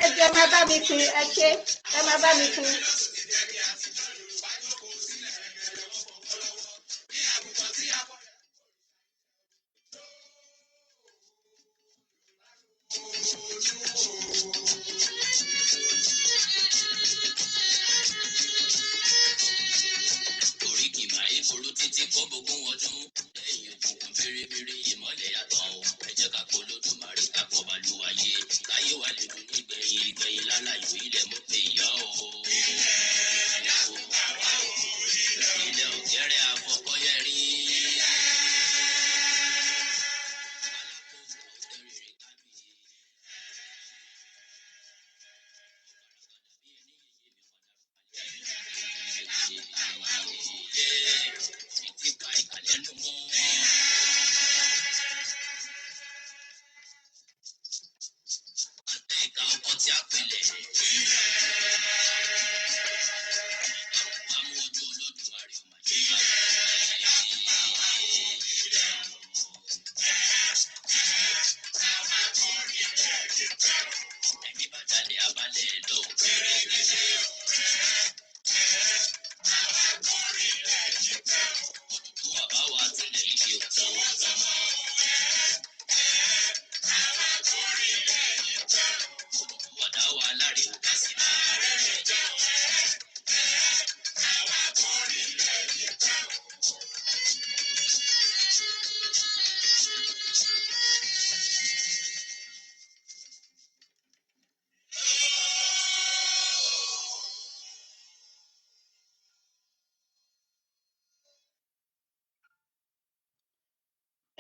Ẹ máa bá mi pín, ẹ ṣé, ẹ máa bá mi pín.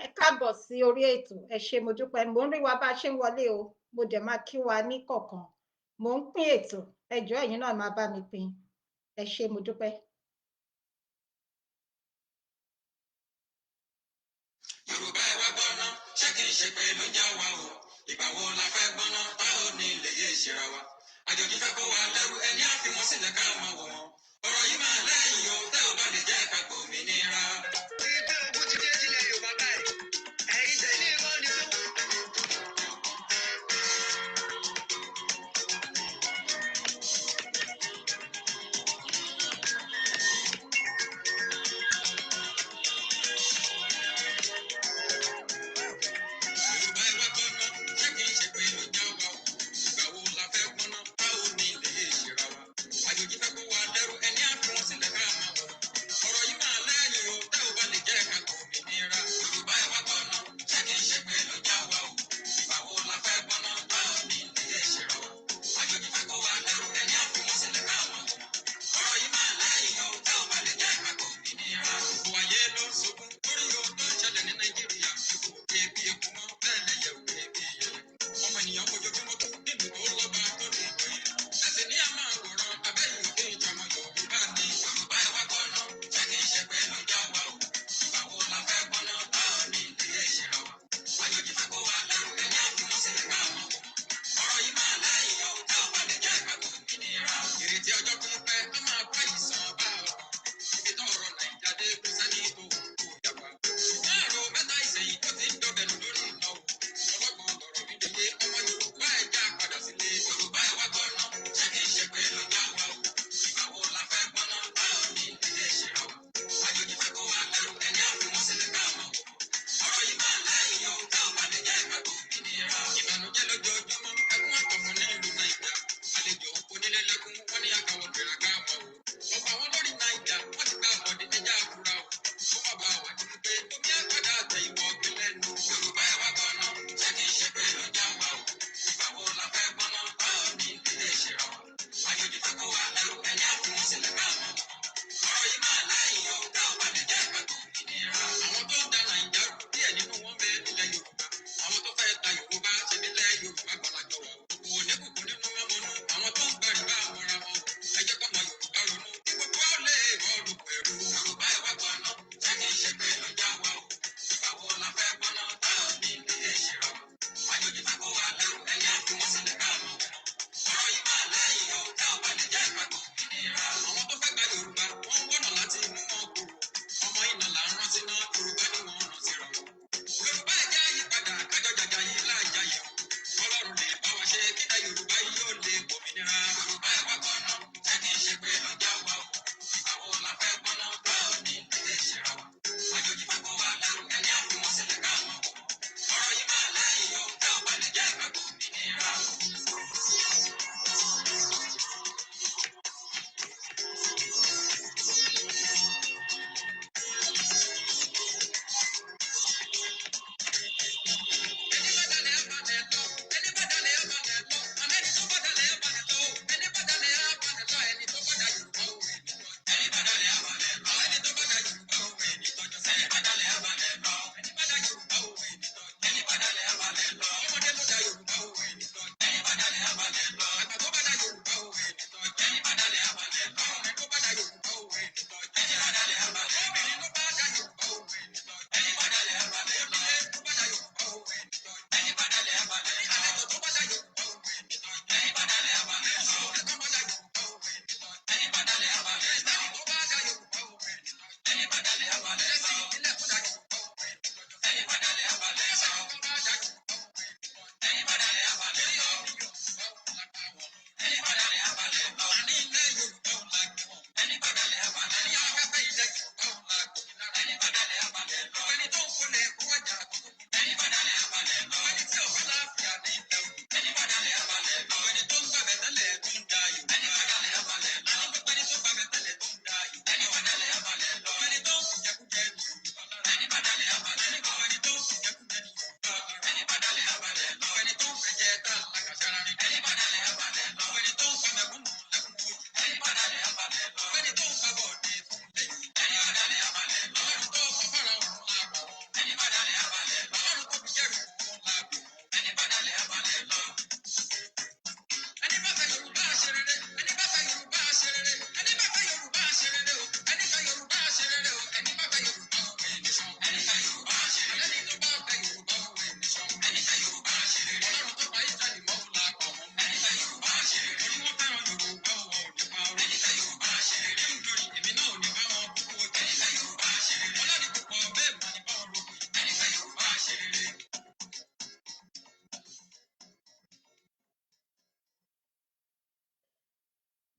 Ẹ káàbọ̀ sí orí ètò, ẹ ṣé mo dúpẹ́, mo ń rí wa bá a ṣe ń wọlé o, mo dẹ̀ máa kí wa ní kọ̀ọ̀kan, mo ń pín ètò, ẹ jọ̀ọ́ ẹ̀yin náà máa bá mi pín, ẹ ṣé mo dúpẹ́. Yorùbá ẹ wá gbọ́ná, ṣé kìí ṣe pé ló já wa o, ìgbà wo la fẹ́ gbọ́ná, tá ò ní lè yé ìṣera wa, àjòjì fẹ́ kó wa lẹ́rú, ẹni á fi wọn sílẹ̀ ká máa wọ̀ wọn, ọ̀rọ̀ yìí máa lẹ́yìn o, tẹ́ ò bá lè jẹ́ ká gbòmìnira. Ìgbẹ́ ogun ti dé sílẹ̀ Yorùbá báyìí, ẹ̀yin tẹ́lẹ̀ ìwọ́n ni tó.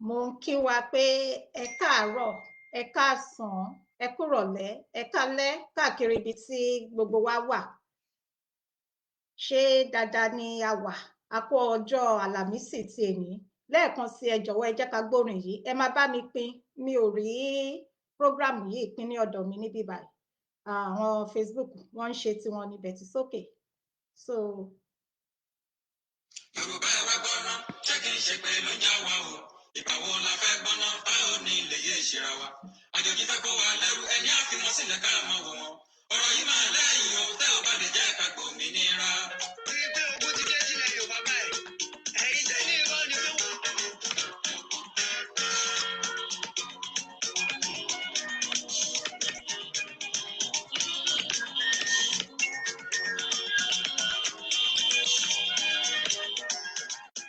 mo ń kí wa pé ẹ káàárọ̀, ẹ káàsán, ẹ kúrọ̀lẹ́, ẹ kálẹ́ káàkiri ibi tí gbogbo wa wà. Ṣé dáadáa ni a wà? A kú ọjọ́ Àlàmísì ti èní. Lẹ́ẹ̀kan sí ẹ jọ̀wọ́ ẹ jẹ́ ká gbórin yìí. Ẹ máa bá mi pín. Mi ò rí prógrámù yìí pín ní ọ̀dọ̀ mi níbí báyìí. Àwọn Facebook wọ́n ń ṣe tiwọn níbẹ̀ tí sókè. So. Yorùbá ẹ wá gbọ́ná, ṣé kìí ṣe pé ló ń já wa o? Ìgbà wo la fẹ́ gbọ́ná tá ò ní ilé yé ìṣera wa? Àjòjì fẹ́ kó wa lẹ́rú ẹni á fi wọn sílẹ̀ ká máa wò wọn. Ọ̀rọ̀ yìí máa lẹ́yìn o, tẹ́ ò bá lè jẹ́ ká gbòmìnira. Orí pé ogun ti dé sílẹ̀ Yorùbá báyìí. Ẹ̀yin tẹ́ ní irọ́ ni pé wọ́n.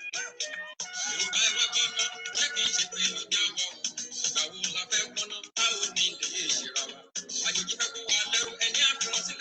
Yorùbá ẹ wá gbọ́ná, ṣé kìí ṣe pé ló ń já wa o? Ìgbà wo la fẹ́ gbọ́ná tá ò ní ilé yé ìṣera wa? Àjòjì fẹ́ kó wa lẹ́rú ẹni á fi wọn sílẹ̀.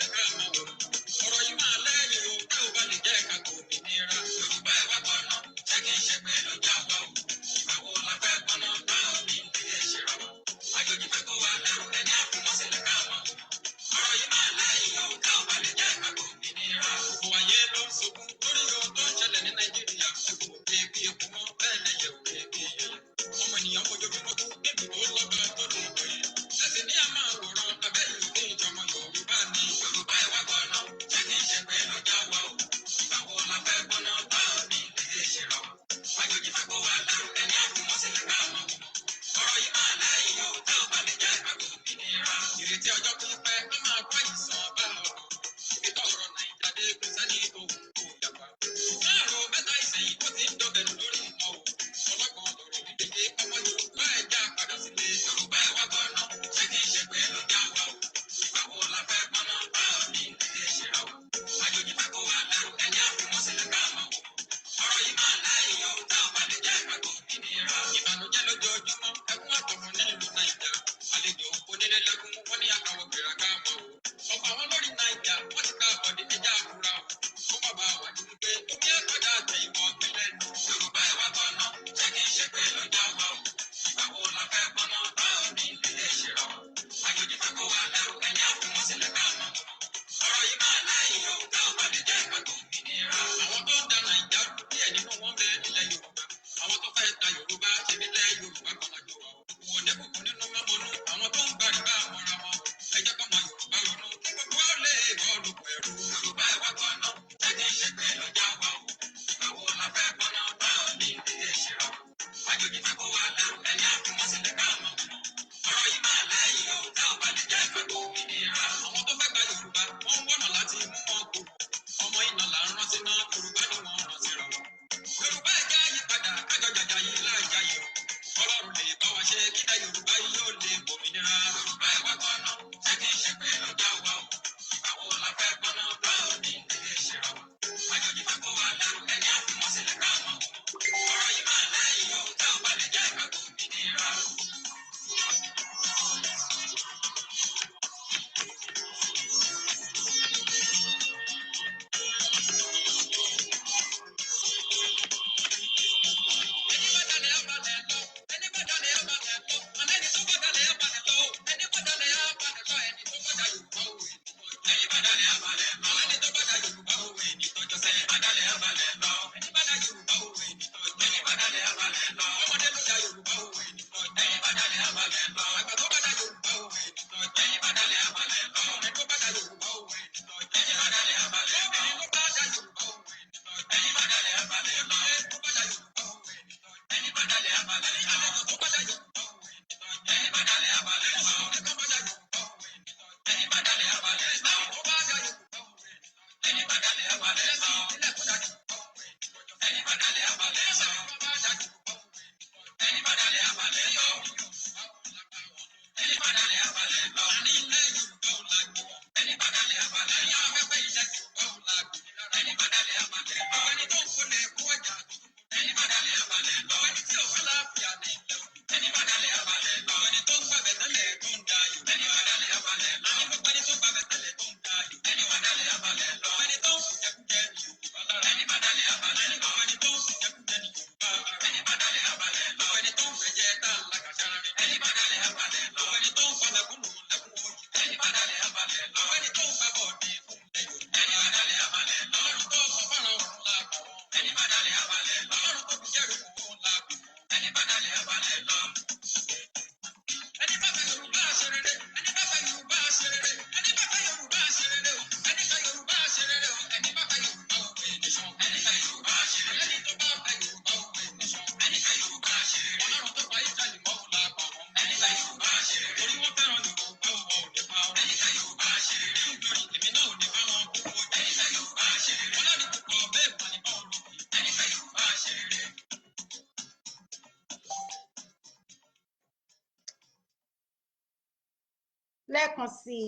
lẹ́ẹ̀kan sí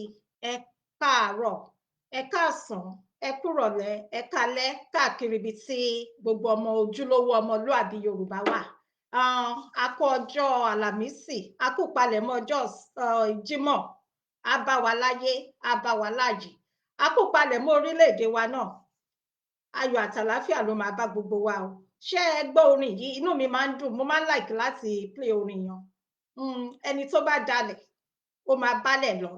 ẹ káàárọ̀, ẹ káàsán, ẹ kúrọ̀lẹ́, ẹ kálẹ́ káàkiri ibi tí gbogbo ọmọ ojúlówó ọmọlúàbí Yorùbá wà. A kú ọjọ́ Àlàmísì, a kú palẹ̀mọ́ ọjọ́ Jímọ̀, á bá wa láyé, á bá wa láàyè, a kú palẹ̀mọ́ orílẹ̀-èdè wa náà. Ayọ̀ àtàláfíà ló máa bá gbogbo wa o. Ṣé ẹ gbọ́ orin yìí? Inú mi máa ń dùn, mo máa ń like láti play orin yan. Ẹni tó bá dalẹ̀ ó máa bálẹ̀ lọ.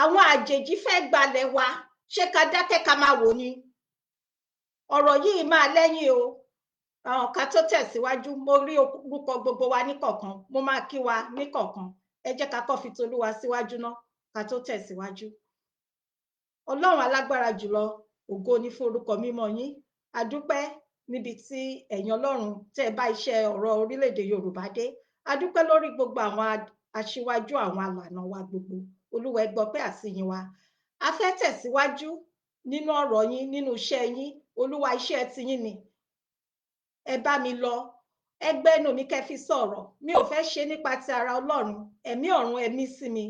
Àwọn àjèjì fẹ́ gbalẹ̀ wa, ṣé ká dákẹ́ ká máa wò ni? Ọ̀rọ̀ yìí máa lẹ́yìn o. Ká tó tẹ̀síwájú, mo rí orúkọ gbogbo wa níkọ̀ọ̀kan, mo máa kí wa níkọ̀ọ̀kan. Ẹ jẹ́ ká kọ́ fi tolúwa síwájú ná ká tó tẹ̀síwájú. Ọlọ́run alágbára jùlọ, ògo ni fún orúkọ mímọ́ yín. A dúpẹ́ níbi tí ẹ̀yin Ọlọ́run tẹ́ bá iṣẹ́ ọ̀rọ̀ orílẹ̀-èdè Yorùbá dé. A dúpẹ́ lórí gbogbo àwọn aṣíwájú, àwọn alànà wa gbogbo. Olúwa ẹ gbọpẹ́ àsìyìn wa. A fẹ́ tẹ̀síwájú nínú ọ̀rọ̀ yín, nínú iṣẹ́ yín. Olúwa, iṣẹ́ ti yín ni. Ẹ bá mi lọ, ẹ gbẹ́nu mi kẹ́ fi sọ̀rọ̀. Mi ò fẹ́ ṣe nípa ti ara Ọlọ́run, ẹ̀mí ọ̀run ẹ mí sí mi.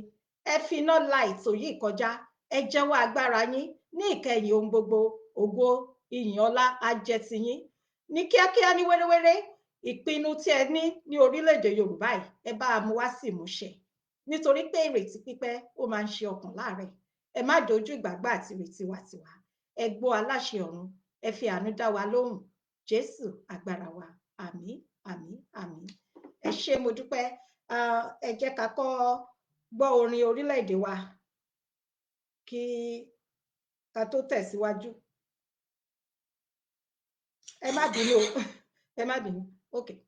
Ẹ fi iná la ètò yìí kọjá. Ẹ jẹ́wọ́ agbára yín ní ìkẹyìn ohun gbogbo. Ògo, ìyìn, ọlá á jẹ́ ti yín. Ní kíákíá, ní wéréwéré, ìpinnu tí ẹ ní orílẹ̀-èdè Yorùbá yìí, ẹ bá mú wá sí ìmúṣẹ. Nítorí pé ìrètí pípẹ́ ó máa ń ṣe ọkàn láàrẹ̀. Ẹ má dojú ìgbàgbọ́ àti ìrètí wa tiwa. Ẹ gbọ́ aláṣẹ ọ̀run, ẹ fi àánú dá wa lóhùn. Jésù agbára wa. Àmín, àmín, àmín. Ẹ ṣé mo dúpẹ́. Ẹ jẹ́ ká kọ́ gbọ́ orin orílẹ̀-èdè wa kí ká tó tẹ̀síwájú. Ẹ má bínú, ẹ má bínú. Okay.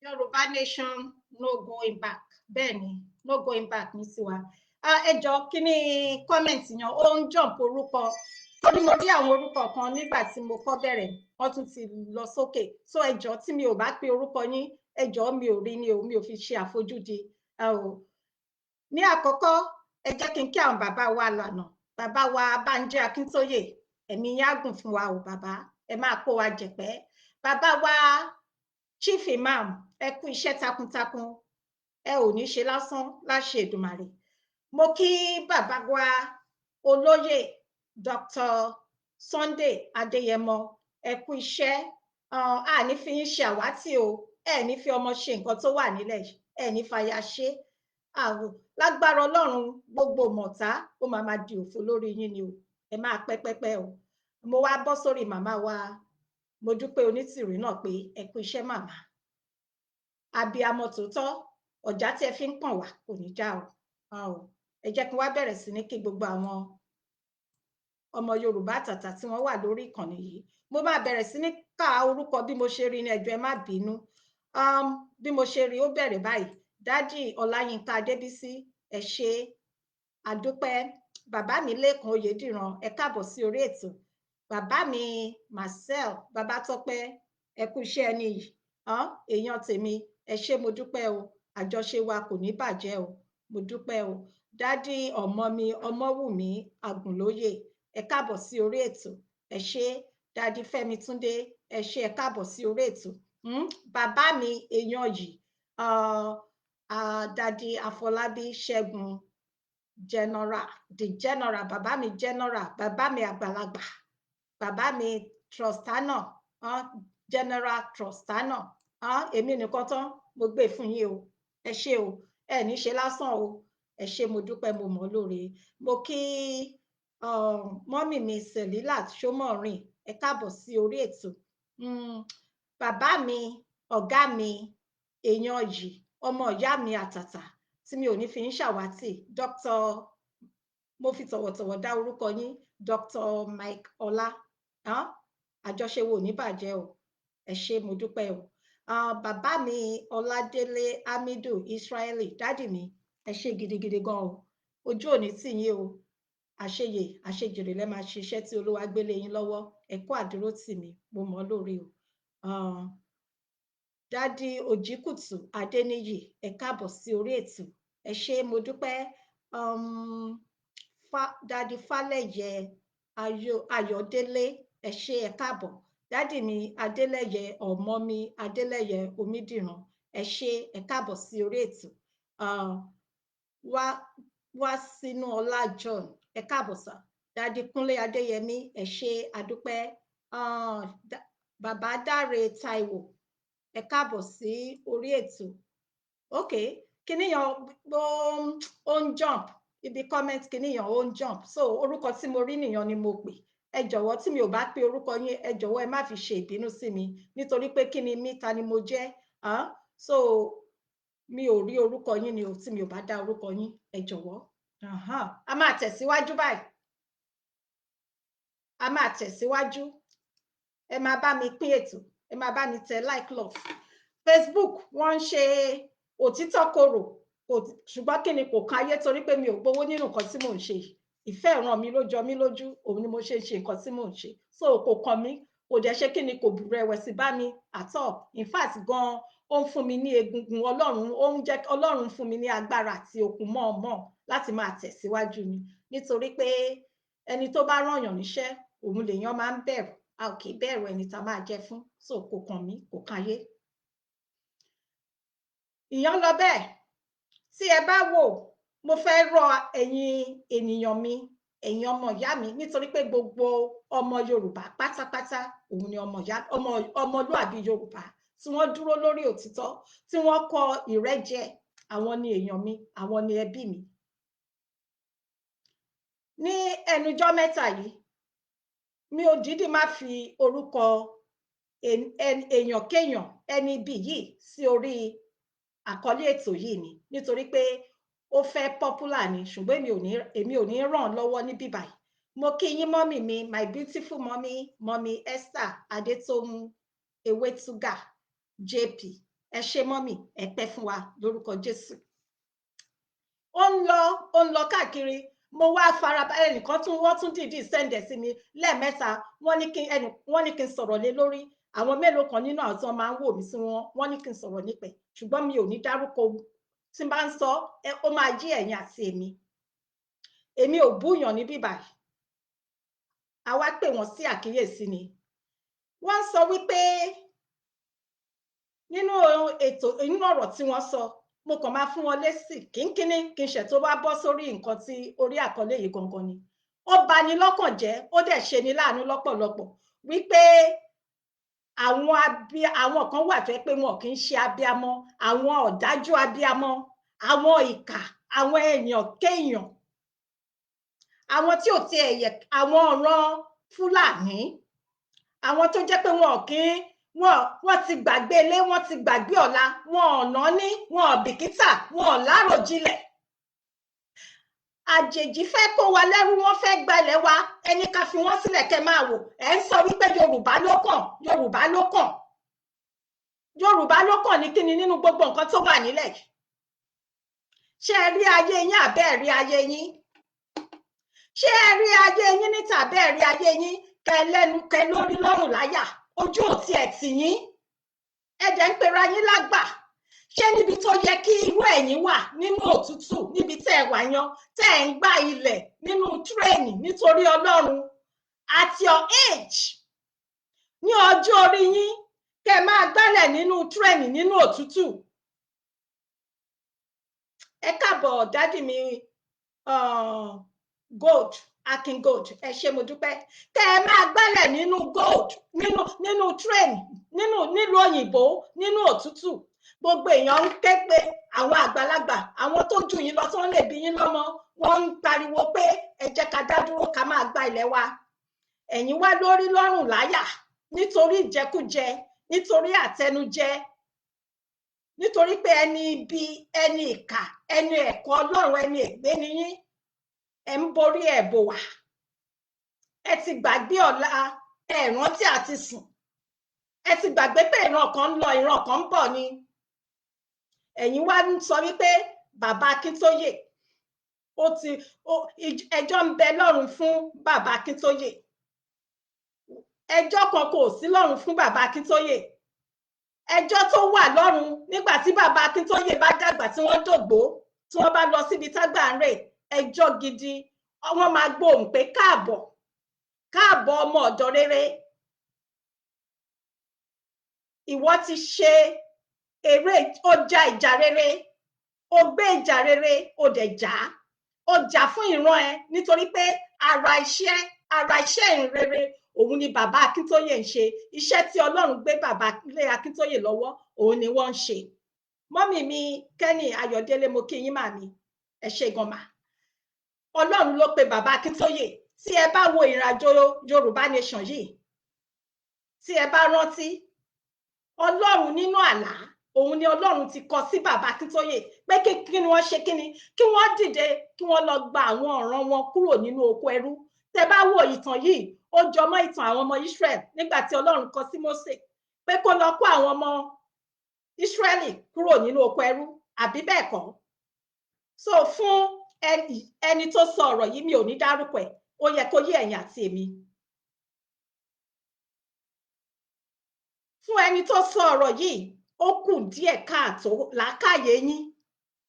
Yoruba nation, no going back. Bẹ́ẹ̀ni, no going back ní tiwa. Ẹ jọ̀ọ́, kí ni kọ́mẹ̀ntì yan? Ó ń jump orúkọ. Torí mo rí àwọn orúkọ kan nígbà tí mo kọ́ bẹ̀rẹ̀, wọ́n tún ti lọ sókè. So ẹ jọ̀ọ́, tí mi ò bá pe orúkọ yín, ẹ jọ̀ọ́, mi ò rí ni o, mi ò fi ṣe àfojúdi. Ní àkọ́kọ́, ẹ jẹ́ kí n kí àwọn bàbá wa lànà. Bàbá wa Bánjí Akíntóyè, ẹ̀mí yín á gùn fún wa o bàbá. Ẹ máa kó wa jẹ̀pẹ́. Bàbá wa Chief Imam, ẹ kú iṣẹ́ takuntakun. Ẹ ò ní ṣe lásán láṣẹ Èdùmàrè. Mo kí bàbá wa olóyè Dr. Sunday Adéyẹmọ, ẹ kú iṣẹ́. A ní fi yín ṣe àwátì o. Ẹ ní fi ọmọ ṣe nǹkan tó wà nílẹ̀. Ẹ ní fàyà ṣe. Lágbára Ọlọ́run, gbogbo mọ̀tá ó máa di òfo lórí yín ni o. Ẹ máa pẹ́pẹ́pẹ́ o. Mo wá bọ́ sórí màmá wa Modúpẹ́ Onítìrí náà pé ẹ kú iṣẹ́ màmá. Abiyamọ tòótọ́, ọ̀já tí ẹ fi ń pọ̀n wá kò ní já o. Ẹ jẹ́ kí wá bẹ̀rẹ̀ sí ní kí gbogbo àwọn ọmọ Yorùbá àtàtà tí wọ́n wà lórí ìkànnì yìí. Mo máa bẹ̀rẹ̀ sí ní ká orúkọ bí mo ṣe rí ní, ẹ jọ̀ọ́ ẹ má bínú. Bí mo ṣe rí ó bẹ̀rẹ̀ báyìí. Dádì Ọláyínká Adébísí, ẹ ṣé, àdúpẹ́. Bàbá mi Lékan Oyèdìran, ẹ káàbọ̀ sí orí ètò. Bàbá mi Marcel Babátọ́pẹ́, ẹ kú iṣẹ́ ẹni yìí. Èèyàn tèmi, ẹ ṣé mo dúpẹ́ o. Àjọṣe wa kò ní bàjẹ́ o. Mo dúpẹ́ o. Dádì ọmọ mi Ọmọwùmí Àgùnlóyè, ẹ káàbọ̀ sí orí ètò. Ẹ ṣé. Dádì Fẹ́mi Túndé, ẹ ṣé ẹ káàbọ̀ sí orí ètò. Bàbá mi èèyàn yìí, Dádì Afọlábí Ṣẹ́gun General, the General, bàbá mi General, bàbá mi àgbàlagbà, bàbá mi Trustana, General Trustana, èmi nìkan tán mo gbé fún yín o, ẹ ṣé o, ẹ ní ṣe lásán o, ẹ ṣé mo dúpẹ́ mo mọ̀ lóore. Mo kí mọ́mì mi Selilat Ṣómọ̀rìn, ẹ káàbọ̀ sí orí ètò. Bàbá mi, ọ̀gá mi, èèyàn yìí, ọmọ ìyá mi àtàtà tí mi ò ní fi ń ṣàwátì, Dr. mo fi tọ̀wọ̀tọ̀wọ̀ dá orúkọ yín, Dr. Mike Ọlá, àjọṣe wo ní bàjẹ́ o, ẹ ṣé mo dúpẹ́ o. Bàbá mi Ọládélé Hamidu Israeli, dádì mi, ẹ ṣé gidigidi gan o, ojú òní tì yín o, àṣeyè àṣejèrè lẹ máa ṣiṣẹ́ tí Olúwa gbélé yín lọ́wọ́, ẹ kú àdúró tì mí, mo mọ̀ lórí o. Dádì Òjìkùtù Adéníyì, ẹ káàbọ̀ sí orí ètò, ẹ ṣé mo dúpẹ́. Dádì Fálẹ̀yẹ Ayọ̀délé, ẹ ṣé ẹ káàbọ̀. Dádì mi Adélẹ́yẹ ọmọ mi Adélẹ́yẹ Omídìran, ẹ ṣé ẹ káàbọ̀ sí orí ètò. Wá sínú ọlá John, ẹ káàbọ̀ sà. Dádì Kúnlé Adéyẹmí, ẹ ṣé adúpẹ́. Bàbá Dáre Táíwò, ẹ káàbọ̀ sí orí ètò. Okay, kìnìyàn ó ń jump ibi comment, kìnìyàn ó ń jump, so orúkọ tí mo rí nìyàn ni mo pè. Ẹ jọ̀wọ́ tí mi ò bá pe orúkọ yín, ẹ jọ̀wọ́ ẹ má fi ṣe ìbínú sí mi, nítorí pé kí ni mí, ta ni mo jẹ́, so mi ò rí orúkọ yín ni o, tí mi ò bá dá orúkọ yín, ẹ jọ̀wọ́. A máa tẹ̀síwájú báyìí, a máa tẹ̀síwájú, ẹ máa bá mi pín ètò, ẹ máa bá mi tẹ like love. Facebook wọ́n ń ṣe òtítọ́ korò, ṣùgbọ́n kí ni kò káyé, torí pé mi ò gbowó nínú nǹkan tí mò ń ṣe. Ìfẹ́ ìran mi ló jọ mí lójú, òun ni mo ṣe ń ṣe nǹkan tí mò ń ṣe, so kò kàn mí, kò dẹ̀ ṣe kí ni, kò rẹ̀wẹ̀sì bá mi at all. In fact gan, ó ń fún mi ní egungun, Ọlọ́run ó ń jẹ́, Ọlọ́run fún mi ní agbára àti okun mọ́ láti máa tẹ̀síwájú ni, nítorí pé ẹni tó bá rán yàn níṣẹ́ òun lèèyàn máa ń bẹ̀rù, a ò kì í bẹ̀rù ẹni tá máa jẹ́ fún, so kò kàn mí, kò káyé. Ìyẹn lọ bẹ́ẹ̀. Tí ẹ bá wò, mo fẹ́ rọ ẹ̀yin ènìyàn mi, ẹ̀yin ọmọ ìyá mi, nítorí pé gbogbo ọmọ Yorùbá pátápátá òun ni ọmọlúàbí Yorùbá tí wọ́n dúró lórí òtítọ́, tí wọ́n kọ ìrẹ́jẹ, àwọn ni èèyàn mi, àwọn ni ẹbí mi. Ní ẹnujọ́ mẹ́ta yìí, mi ò dídí má fi orúkọ èèyàn kéèyàn, ẹni bí yìí sí orí àkọlé ètò yìí ni, nítorí pé ó fẹ́ popular ni, ṣùgbọ́n èmi ò ní ràn lọ́wọ́ ní bíbáyìí. Mo kí yín mọ́mì mi, my beautiful mọ́mì Esther Adétómú Ewétúgà JP, ẹ ṣé mọ́mì, ẹ pẹ́ fún wa lórúkọ Jésù. Ó ń lọ káàkiri, mo wá farabalẹ̀, nìkan wọ́n tún dìídì sẹ́ndẹ̀ sí mi lẹ́ẹ̀mẹ́ta, wọ́n ní kí n sọ̀rọ̀ lé lórí. Àwọn mélòó kan nínú àwọn tí wọ́n máa ń wò mí sí wọ́n ní kí n sọ̀rọ̀ nípẹ̀, ṣùgbọ́n mi ò ní dárúkọ, tí n bá ń sọ ó máa jí ẹ̀yin àti èmi ò búyàn ní bíbáyìí, a wá pè wọ́n sí àkíyèsí ni. Wọ́n sọ wípé nínú ọ̀rọ̀ tí wọ́n sọ, mo kàn máa fún wọn lésì kínkínní kí n ṣẹ̀ tó bá bọ́ sórí nǹkan tí orí àkọlé yìí gangan ni. Ó bani lọ́kàn jẹ́, ó dẹ̀ ṣe ni láàánú lọ́pọ̀lọpọ̀ wípé àwọn kan wà tó yẹ pé wọn kì í ṣe abíamọ, àwọn ọ̀dájú abíamọ, àwọn ìkà, àwọn èèyàn kéèyàn, àwọn tí ò tiẹ̀ yẹ, àwọn ọ̀ràn Fúlàní, àwọn tó jẹ́ pé wọ́n ti gbàgbé ilé, wọ́n ti gbàgbé ọ̀la, wọn ò náání, wọn ò bìkítà, wọn ò láròjinlẹ̀. Àjèjì fẹ́ kó wa lẹ́rú, wọ́n fẹ́ gbalẹ̀ wa, ẹni ká fi wọ́n sílẹ̀ kẹ́ máa wò. Ẹ ń sọ wípé Yorùbá ló kàn, Yorùbá ló kàn, Yorùbá ló kàn ní kíni nínú gbogbo nǹkan tó wà nílẹ̀ yìí? Ṣé ẹ rí ayé yín àbẹ́ rí ayé yín? Ṣé ẹ rí ayé yín níta àbẹ́ rí ayé yín? Kẹ lẹ́nu kẹ lórí lọ́rùn láyà, ojú ò tiẹ̀ tì yín, ẹ dẹ̀ ń pera yín lágbà. Ṣé níbi tó yẹ kí irú ẹ̀yin wà nínú òtútù, níbi tẹ́ ẹ wà yan, tẹ́ ẹ ń gbá ilẹ̀ nínú tírẹ̀nì nítorí Ọlọ́run, at your age, ní ọjọ́ orí yín kẹ́ máa gbálẹ̀ nínú tírẹ̀nì nínú òtútù. Ẹ káàbọ̀ dádì mi gold Akin Gold, ẹ ṣé mo dúpẹ́. Kẹ́ ẹ máa gbálẹ̀ nínú gold nínú tírẹ̀nì nílùú òyìnbó nínú òtútù. Gbogbo èèyàn ń ké pé àwọn àgbàlagbà, àwọn tó jù yín lọ tí wọ́n lè bí yín lọ́mọ, wọ́n ń pariwo pé ẹ jẹ́ ká dá dúró ká máa gba ilẹ̀ wa. Ẹ̀yin wá lórí lọ́rùn láyà nítorí ìjẹkújẹ, nítorí àtẹnujẹ, nítorí pé ẹni ibi, ẹni ìkà, ẹni ẹ̀kọ́ Ọlọ́run, ẹni ègbé ni yín. Ẹ ń borí ẹ̀ bò wá. Ẹ ti gbàgbé ọ̀la, ẹ rántí àti sùn. Ẹ ti gbàgbé pé ìran kan ń lọ, ìran kan ń bọ̀ ni. Ẹ̀yin wá ń sọ wípé bàbá Akíntóyè ẹjọ́ ń bẹ lọ́run fún bàbá Akíntóyè. Ẹjọ́ kan kò sí lọ́run fún bàbá Akíntóyè. Ẹjọ́ tó wà lọ́run nígbà tí bàbá Akíntóyè bá dàgbà, tí wọ́n dògbó, tí wọ́n bá lọ síbi tágbà ń rè, ẹjọ́ gidi, wọ́n máa gbóhùn pé káàbọ̀, káàbọ̀ ọmọ ọ̀dọ̀ rere. Ìwọ ti ṣe eré, ó ja ìjà rere, ó gbé ìjà rere, ó dẹ̀ jà, ó jà fún ìran ẹ, nítorí pé ara iṣẹ́ ìrìn rere òun ni bàbá Akíntóyè ń ṣe. Iṣẹ́ tí Ọlọ́run gbé bàbá ilé Akíntóyè lọ́wọ́ òun ni wọ́n ń ṣe. Mọ́mì mi Kenny Ayọ̀délé, mo kí yín màmí, ẹ ṣé gan mà. Ọlọ́run ló pe bàbá Akíntóyè. Tí ẹ bá wo ìrìnàjò Yorùbá nation yìí, tí ẹ bá rántí, Ọlọ́run nínú àlá òun ni Ọlọ́run ti kọ sí bàbá Akíntóyè pé kí ni wọ́n ṣe, kí wọ́n dìde, kí wọ́n lọ gba àwọn ọ̀ràn wọn kúrò nínú oko ẹrú. Tẹ́ bá wo ìtàn yìí, ó jọmọ́ ìtàn àwọn ọmọ Israel nígbà tí Ọlọ́run kọ sí Mósè pé kó lọ kó àwọn ọmọ Israeli kúrò nínú oko ẹrú, àbí bẹ́ẹ̀ kọ́? So fún ẹni tó sọ ọ̀rọ̀ yìí, mi ò ní dárúkọ ẹ̀, ó yẹ kó yé ẹ̀yin àti èmi. Fún ẹni tó sọ ọ̀rọ̀ yìí, ó kù díẹ̀ káàtó, làákàyè yín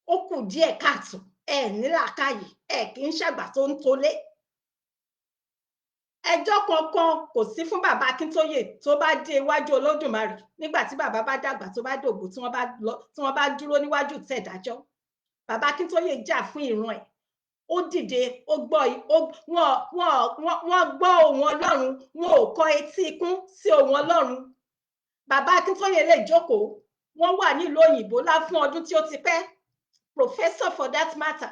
ó kù díẹ̀ káàtó, ẹ ní làákàyè, ẹ kì í ṣàgbà tó ń tolé. Ẹjọ́ kankan kò sí fún bàbá Akíntóyè tó bá dé iwájú Olódùmarè nígbà tí bàbá bá dàgbà, tó bá dògbò, tí wọ́n bá dúró níwájú ìtẹ̀dájọ́. Bàbá Akíntóyè jà fún ìran ẹ̀, ó dìde, wọ́n gbọ́ ohùn Ọlọ́run, wọn ò kọ etí ikún sí ohùn Ọlọ́run. Bàbá Akíntóyè lè jókòó, wọ́n wà nílùú òyìnbó fún ọdún tí ó ti pẹ́, professor for that matter,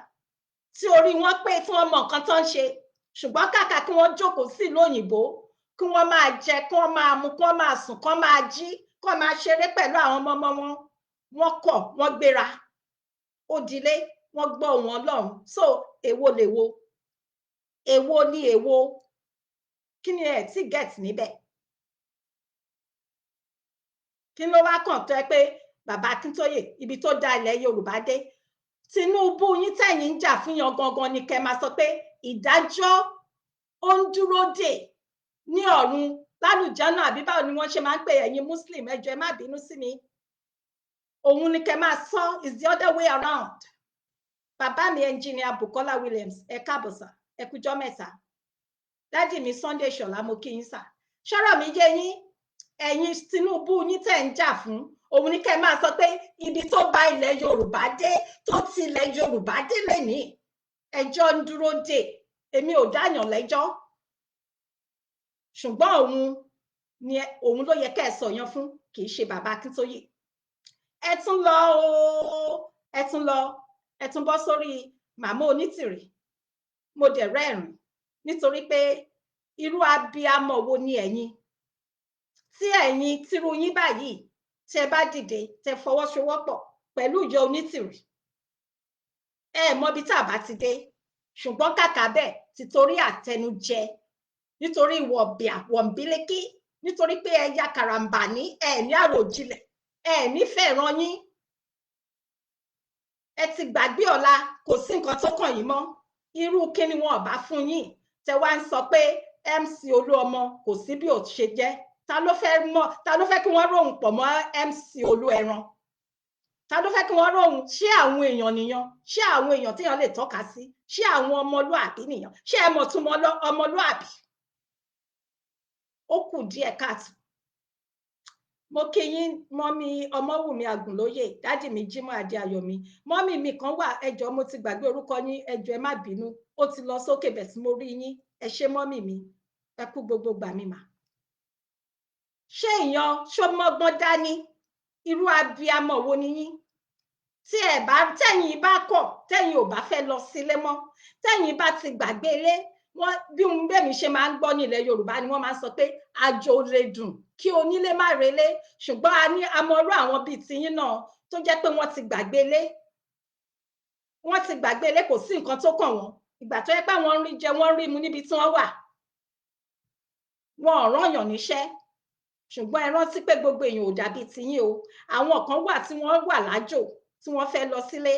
tí orí wọn pé, tí wọ́n mọ nǹkan tó ń ṣe, ṣùgbọ́n kàkà kí wọ́n jókòó sí ìlú òyìnbó, kí wọ́n máa jẹ, kí wọ́n máa mu, kí wọ́n máa sùn, kí wọ́n máa jí, kí wọ́n máa ṣeré pẹ̀lú àwọn ọmọ wọn, wọ́n kọ̀, wọ́n gbéra, ó dilé, wọ́n gbọ́ ohùn Ọlọ́run. So èwo lèwo, èwo ni èwo, kí ni ẹ ti get níbẹ̀? Kí ló wá kàn tó ẹ pé bàbá Akíntóyè ibi tó dá ilẹ̀ Yorùbá dé, Tinubu yín tẹ̀yìn ń jà fún yan gangan ni kẹ́ máa sọ pé ìdájọ́ ó ń dúró dè ní ọ̀run lálùjánnà, àbí báwo ni wọ́n ṣe máa ń pè ẹ̀yin Muslim, ẹ jọ̀ọ́ ẹ má bínú sí mi. Òun ni kẹ́ máa sọ, is the other way around. Bàbá mi Engineer Bukola Williams, ẹ káàbọ̀ sà, ẹ kújọ́ mẹ́ta. Dádì mi Sunday Ṣọlá, mo kí yín sà. Ṣọ́rọ̀ mi yé yín? Ẹ̀yin Tinubu yín tẹ̀ ń jà fún, òun ni kẹ́ máa sọ pé ibi tó bá ilẹ̀ Yorùbá dé, tó ti ilẹ̀ Yorùbá dé lẹ́ni, ẹjọ́ ń dúró dè. Èmi ò dáyàn lẹ́jọ́, ṣùgbọ́n òun ló yẹ kẹ́ ẹ sọ yan fún, kì í ṣe bàbá Akíntóyè. Ẹ tún bọ́ sórí màmá Onítìrì. Mo dẹ̀ rẹ́rìn nítorí pé irú abiyamọ wo ni ẹ̀yin, tí ẹ̀yin tírú yín báyìí tẹ́ bá dìde, tẹ́ fọwọ́sowọ́pọ̀ pẹ̀lú ìjọ Onítìrì, ẹ mọ̀ bí tá bá ti dé. Ṣùgbọ́n kàkà bẹ́ẹ̀, títorí àtẹnujẹ, nítorí wọ̀nbílékí, nítorí pé ẹ ya karambà ní, ẹ ní àròjinlẹ̀, ẹ nífẹ̀ẹ́ ran yín, ẹ ti gbàgbé ọ̀la, kò sí nǹkan tó kàn yín mọ́. Irú kí ni wọn bá fún yín tẹ́ wá ń sọ pé MC Olúọmọ kò sí bí ó ṣe jẹ́? Ta ló fẹ́ kí wọ́n rohùn pọ̀ mọ́ MC Olú ẹran? Ta ló fẹ́ kí wọ́n rohùn? Ṣé àwọn èèyàn nìyàn? Ṣé àwọn èèyàn téèyàn lè tọ́ka sí? Ṣé àwọn ọmọlúàbí nìyàn? Ṣé ẹ mọ̀ túmọ̀ ọmọlúàbí? Ó kù díẹ̀ káàtó, mo kí yín mọ́mì Ọmọ́wùmí Àgùnlóyè, dádì mi Jímọ̀ Adé Ayọ̀mí. Mọ́mì mi kan wà, ẹ jọ̀ọ́ mo ti gbàgbé orúkọ yín, ẹ jọ̀ọ́ ẹ má bínú, ó ti lọ sókè bẹ̀ tí mo rí yín. Ẹ ṣé mọ́mì mi, ẹ kú gbogbo gbà mí mà. Ṣé èèyàn ṣó mọ́gbọ́n dání? Irú abiyamọ wo ni yín? Tí tẹ́yìn bá kọ̀, tẹ́yìn ò bá fẹ́ lọ sílé mọ́, tẹ́yìn bá ti gbàgbé ilé, wọ́n bí bẹ́mi ṣe máa ń gbọ́ ní ilẹ̀ Yorùbá ni wọ́n máa ń sọ pé àjò lè dùn kí onílé má relé, ṣùgbọ́n a ní amọ̀rú àwọn bíi tiyín náà tó jẹ́ pé wọ́n ti gbàgbé ilé. Wọ́n ti gbàgbé ilé, kò sí nǹkan tó kàn wọ́n. Ìgbà tó yẹ pé wọ́n ń rí jẹ, wọ́n ń rí mu níbi tí wọ́n wà. Wọn ò rányàn níṣẹ́. Ṣùgbọ́n ẹ rántí pé gbogbo èèyàn ò dàbí tiyín o. Àwọn kan wà tí wọ́n wà lájò tí wọ́n fẹ́ lọ sílé.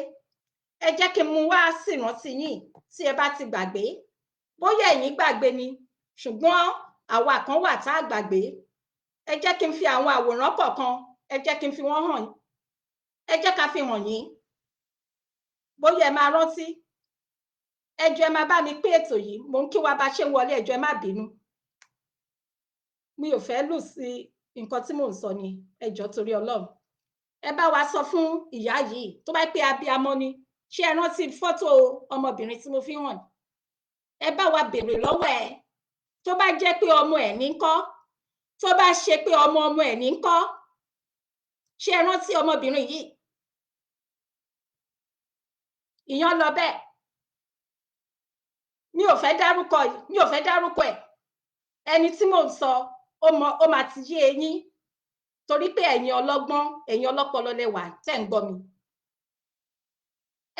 Ẹ jẹ́ kí n mú wá sí ìrántí yín tí ẹ bá ti gbàgbé. Bóyá ẹ̀yin gbàgbé ni, ṣùgbọ́n àwa kan wà tá a gbàgbé. Ẹ jẹ́ kí n fi àwọn àwòrán kọ̀ọ̀kan, ẹ jẹ́ kí n fi wọ́n hàn. Ẹ jẹ́ ká fi hàn yín. Bóyá ẹ máa rántí. Ẹ jọ̀ọ́ ẹ máa bá mi pín ètò yìí. Mò ń kí wa bá ṣe ń wọlé, ẹ jọ̀ọ́ ẹ má bínú. Mi ò fẹ́ lù sí nǹkan tí mò ń sọ ni, ẹ jọ̀ọ́ torí Ọlọ́run. Ẹ bá wa sọ fún ìyá yìí tó bá pé abiyamọ ni, ṣé ẹ rántí fọ́tò ọmọbìnrin tí mo fi hàn? Ẹ bá wa béèrè lọ́wọ́ ẹ̀ tó bá jẹ́ pé ọmọ ẹ̀ ní ńkọ́, tó bá ṣe pé ọmọ ẹ̀ ní ńkọ́, ṣé ẹ rántí ọmọbìnrin yìí? Ìyẹn lọ bẹ́ẹ̀. Mi ò fẹ́ dárúkọ ẹ̀. Ẹni tí mò ń sọ ó máa ti yé eyín torí pé ẹ̀yin ọlọ́gbọ́n, ẹ̀yin ọlọ́pọlọ lẹ wà tẹ́ ń gbọ́ mi.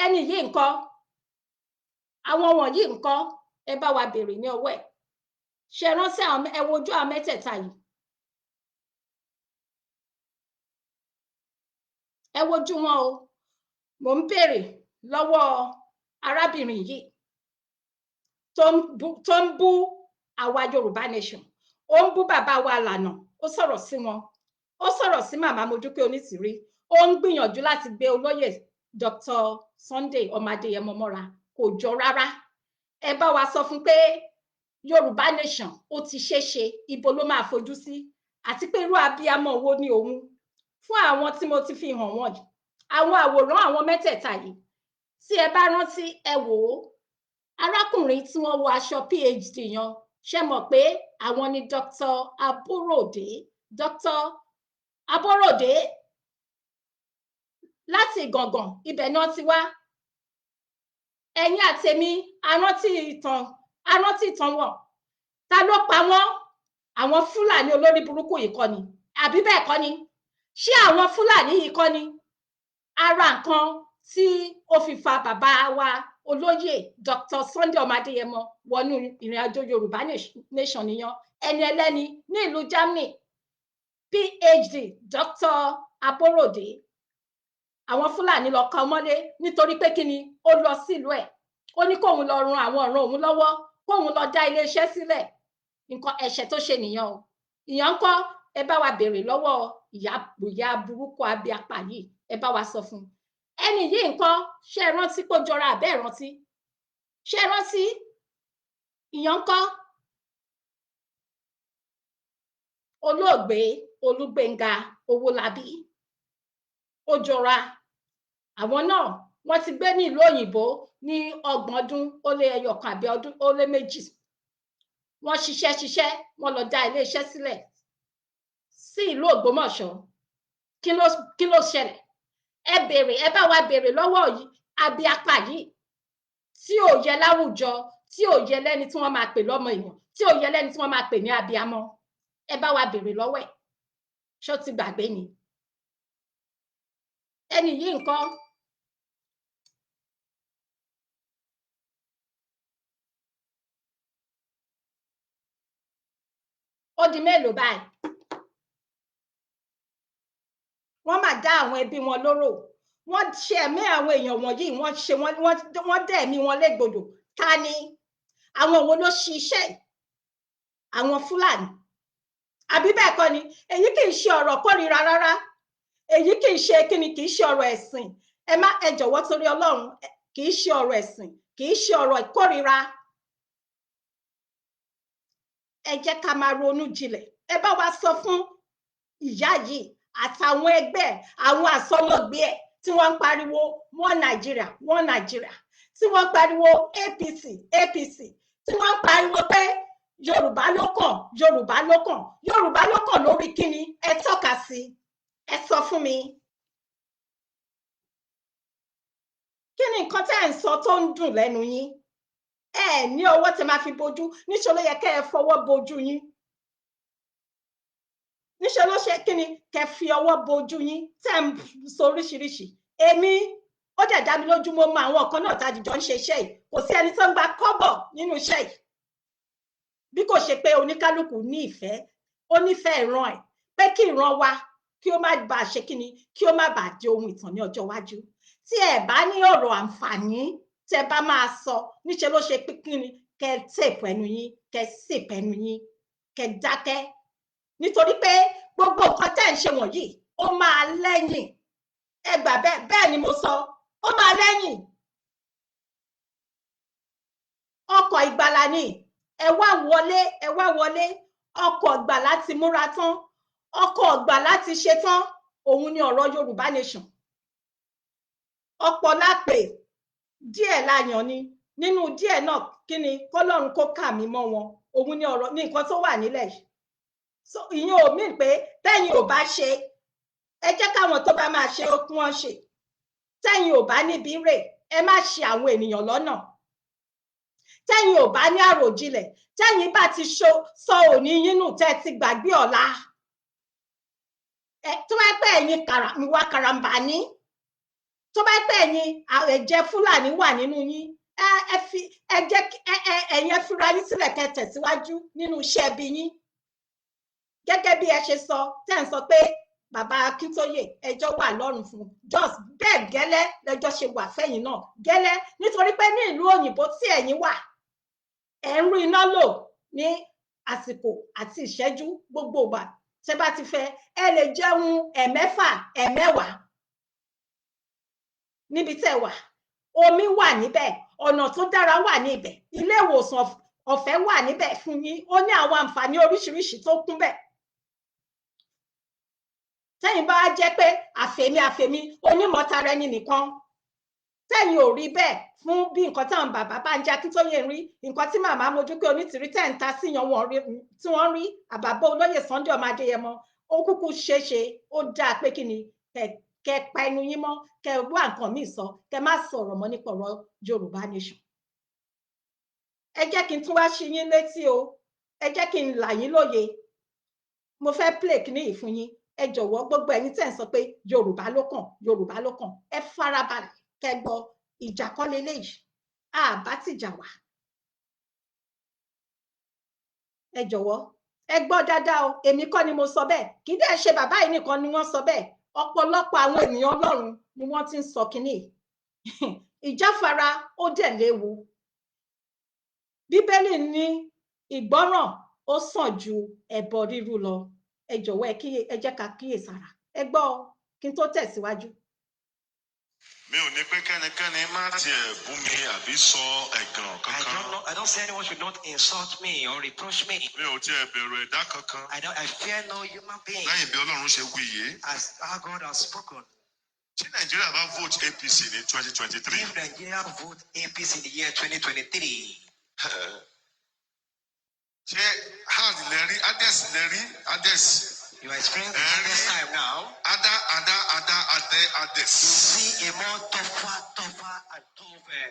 Ẹni yìí ńkọ́, àwọn wọ̀nyí ńkọ́, ẹ bá wa béèrè ní ọwọ́ ẹ̀. Ṣé rántí ẹ wojú àwọn mẹ́tẹ̀ẹ̀ta yìí? Ẹ wojú wọn o. Mò ń béèrè lọ́wọ́ arábìnrin yìí tó ń bú àwa Yorùbá nation. Ó ń bú bàbá wa lànà, ó sọ̀rọ̀ sí wọn. Ó sọ̀rọ̀ sí màmá Modúpẹ́ Onítìrí. Ó ń gbìyànjú láti gbé olóyè Dr. Sunday ọmọ Adéyẹmọ mọ́ra, kò jọ rárá. Ẹ bá wa sọ fún pé Yorùbá nation ó ti ṣeéṣe, ibo ló máa fojú sí, àti pé irú abiyamọ wo ni òun. Fún àwọn tí mo ti fi hàn wọ́n yìí, àwọn àwòrán àwọn mẹ́tẹ̀ẹ̀ta yìí, tí ẹ bá rántí ẹ wò ó. Arákùnrin tí wọ́n wọ aṣọ PhD yan, ṣe mọ̀ pé àwọn ni Dr. Aborode láti Ìgàngàn, ibẹ̀ náà ti wá. Ẹ̀yin àtèmi arántí ìtàn wọn. Ta ló pa wọ́n? Àwọn Fúlàní olórí burúkú yìí kọ́ ni? Àbí bẹ́ẹ̀ kọ́ ni? Ṣé àwọn Fúlàní yìí kọ́ ni? Ara nǹkan tí ó fi fa bàbá wa olóyè Dr. Sunday ọmọ Adéyẹmọ wọnú ìrìn àjò Yorùbá nation nìyẹn. Ẹni ẹlẹ́ni ní ìlú Germany, PhD Dr. Aborode. Àwọn Fúlàní lọ ka mọ́lé nítorí pé kí ni? Ó lọ sílùú ẹ̀. Ó ní kóun lọ ran àwọn ọ̀ràn òun lọ́wọ́, kóun lọ dá iléeṣẹ́ sílẹ̀. Nǹkan ẹ̀ṣẹ̀ tó ṣe nìyẹn o. Ìyẹn ńkọ́, ẹ bá wa béèrè lọ́wọ́ ìyá burúkú abiapa yìí, ẹ bá wa sọ fún un. Ẹni yìí ńkọ́, ṣé ẹ rántí pé ó jọra àbẹ́ ẹ rántí? Ṣé ẹ rántí? Ìyẹn ńkọ́, olóògbé Olúgbénga Owólabí, ó jọra. Àwọn náà wọ́n ti gbé ní ìlú òyìnbó ní 30 ọdún ó lé ẹyọkan àbí ọdún ó lé méjì. Wọ́n ṣiṣẹ́, wọ́n lọ dá iléeṣẹ́ sílẹ̀ sí ìlú Ògbómọ̀ṣọ́. Kí ló ṣẹlẹ̀? Ẹ bá wa béèrè lọ́wọ́ abiapa yìí tí ò yẹ láwùjọ, tí ò yẹ lẹ́ni tí wọ́n máa pè lọ́mọ èèyàn, tí ò yẹ lẹ́ni tí wọ́n máa pè ní abiyamọ. Ẹ bá wa béèrè lọ́wọ́ ẹ̀. Ṣó ti gbàgbé ni? Ẹni yìí ńkọ́, ó di mélòó báyìí? Wọ́n máa dá àwọn ẹbí wọn lóró. Wọ́n ṣe ẹ̀mí àwọn èèyàn wọ̀nyí, wọ́n dẹ̀ ẹ̀mí wọn légbodò. Ta ni? Àwọn wo ló ṣiṣẹ́? Àwọn Fúlàní. Àbí bẹ́ẹ̀ kọ́ ni? Èyí kì í ṣe ọ̀rọ̀ kórìíra rárá. Èyí kì í ṣe kíni, kì í ṣe ọ̀rọ̀ ẹ̀sìn. Ẹ jọ̀wọ́ torí Ọlọ́run, kì í ṣe ọ̀rọ̀ ẹ̀sìn, kì í ṣe ọ̀rọ̀ ìkórìíra. Ẹ jẹ́ ká máa ronú jinlẹ̀. Ẹ bá wa sọ fún ìyá yìí àtàwọn ẹgbẹ́ àwọn àsọmọgbé ẹ̀ tí wọ́n ń pariwo one Nigeria one Nigeria, tí wọ́n ń pariwo APC APC, tí wọ́n ń pariwo pé Yorùbá ló kàn Yorùbá ló kàn Yorùbá ló kàn lórí kíni? Ẹ tọ́ka sí, ẹ sọ fún mi. Kí ni nǹkan tẹ́ ẹ̀ ń sọ tó ń dùn lẹ́nu yín? Ẹ ní ọwọ́ tẹ́ máa fi bojú, níṣẹ́ ló yẹ kẹ́ ẹ fọwọ́ bojú yín. Níṣẹ́ ló ṣe kí ni kẹ́ fi ọwọ́ bojú yín tẹ́ ń sọ oríṣiríṣi. Èmi ó dẹ̀ dá mi lójú, mo mọ àwọn kan náà tá a jọ ń ṣe iṣẹ́ yìí, kò sí ẹni tó ń gba kọ́bọ̀ nínú iṣẹ́ yìí bí kò ṣe pé oníkálukú ní ìfẹ́, ó nífẹ̀ẹ́ ìran ẹ̀, pé kí ìran wa kí ó má bàa ṣe kí ni, kí ó má bàa di ohun ìtàn ní ọjọ́ iwájú. Tí ẹ bá ní ọ̀rọ̀ àǹfààní tẹ́ bá máa sọ, níṣẹ́ ló ṣe pé kí ni kẹ́ tèpù ẹnu yín, kẹ́ sèpù ẹnu yín, kẹ́ dákẹ́, nítorí pé gbogbo nǹkan tẹ́ ń ṣe wọ̀nyí ó máa lẹ́yìn. Ẹ gbà bẹ́ẹ̀ ni mo sọ, ó máa lẹ́yìn. Ọkọ̀ ìgbàlà ni, ẹ wá wọlé, ọkọ̀ ìgbàlà ti múra tán, ọkọ̀ ìgbàlà ti ṣe tán, òun ni ọ̀rọ̀ Yorùbá nation. Ọ̀pọ̀ lápè, díẹ̀ láyàn ni, nínú díẹ̀ náà kí ni kọ́lọ́run kó kà mí mọ́ wọn, òun ni ọ̀rọ̀ ní nǹkan tó wà nílẹ̀ yìí. So ìyẹn ò mí pé tẹ́yìn ò bá ṣe, ẹ jẹ́ káwọn tó bá máa ṣe ó kún wọn ṣe. Tẹ́yìn ò bá níbi rè, ẹ má ṣì àwọn ènìyàn lọ́nà. Tẹ́yìn ò bá ní àròjinlẹ̀, tẹ́yìn bá ti sọ òní yín nù, tẹ́ ti gbàgbé ọ̀la. Tó bá pẹ́ ẹ̀yin ìwà karambání, tó bá pẹ́ ẹ̀yin ẹ̀jẹ̀ Fúlàní wà nínú yín, ẹ jẹ́ ẹ̀yin fúra yín sílẹ̀ kẹ́ tẹ̀síwájú nínú iṣẹ́ bí yín. Gẹ́gẹ́ bí ẹ ṣe sọ, tẹ́ ń sọ pé bàbá Akíntóyè ẹjọ́ wà lọ́rùn fún, just bẹ́ẹ̀ gẹ́lẹ́ lẹ́jọ́ ṣe wà fẹ́yìn náà gẹ́lẹ́, nítorí pé ní ìlú òyìnbó tí ẹ̀yin wà, ẹ̀ ń rí iná lò ní àsìkò àti ìṣẹ́jú gbogbo ìgbà. Tẹ́ bá ti fẹ́, ẹ lè jẹun ẹ̀mẹ́fà ẹ̀mẹ́wàá níbi tẹ́ wà. Omi wà níbẹ̀, ọ̀nà tó dára wà níbẹ̀, ilé ìwòsàn ọ̀fẹ́ wà níbẹ̀ fún yín, ó ní àwọn àǹfààní oríṣiríṣi tó kún bẹ̀. Tẹ́yìn bá jẹ́ pé àfẹ̀mí onímọ̀tara ẹni nìkan, tẹ́yìn ò rí bẹ́ẹ̀ fún bí nǹkan táwọn bàbá Bánjí Akíntóyè rí, nǹkan tí màmá Mojúkẹ́ Onítìrí tẹ́ ń ta síyan wọn tí wọ́n rí, àbàbá olóyè Sunday ọmọ Adéyẹmọ, ó kúkú ṣeéṣe, ó dáa pé kí ni kẹ́ pa ẹnu yín mọ́, kẹ́ wá nǹkan míì sọ, kẹ́ má sọ̀rọ̀ mọ́ nípa ọ̀rọ̀ Yorùbá nation. Ẹ jẹ́ kí n tún wá ṣí yín létí o, ẹ jẹ́ kí n là yín lóye. Mo fẹ́ play kíní yìí fún yín. Ẹ jọ̀wọ́ gbogbo ẹ̀yin tẹ́ ń sọ pé Yorùbá ló kàn Yorùbá ló kàn, ẹ farabalẹ̀ kẹ́ gbọ́. Ìjà kọ́ leléyìí, àbá tìjà wá. Ẹ jọ̀wọ́ ẹ gbọ́ dáadáa o, èmi kọ́ ni mo sọ bẹ́ẹ̀, kì í dẹ̀ ṣe bàbá yìí nìkan ni wọ́n sọ bẹ́ẹ̀, ọ̀pọ̀lọpọ̀ àwọn ènìyàn Ọlọ́run ni wọ́n ti ń sọ kíní. Ìjáfara ó dẹ̀ léwu. Bíbélì ní ìgbọ́ràn ó sàn ju ẹbọ rírú lọ. Ẹ jọ̀wọ́ ẹ jẹ́ ká kíyèsára. Ẹ gbọ́ kí n tó tẹ̀síwájú. Mi ò ní pé kẹ́nikẹ́ni má tiẹ̀ bú mi àbí sọ ẹ̀gàn kankan. I don't say anyone should not insult me or reproach me. Mi ò tiẹ̀ bẹ̀rù ẹ̀dá kankan. I fear no human being. Lẹ́yìn bí Ọlọ́run ṣe wí yé. As our God has spoken. Tí Nàìjíríà bá vote APC ní 2023. If Nigeria vote APC in the year 2023. Ṣé hard lè rí Ades? You are experiencing this time now. Ada. You see a more tougher and tougher.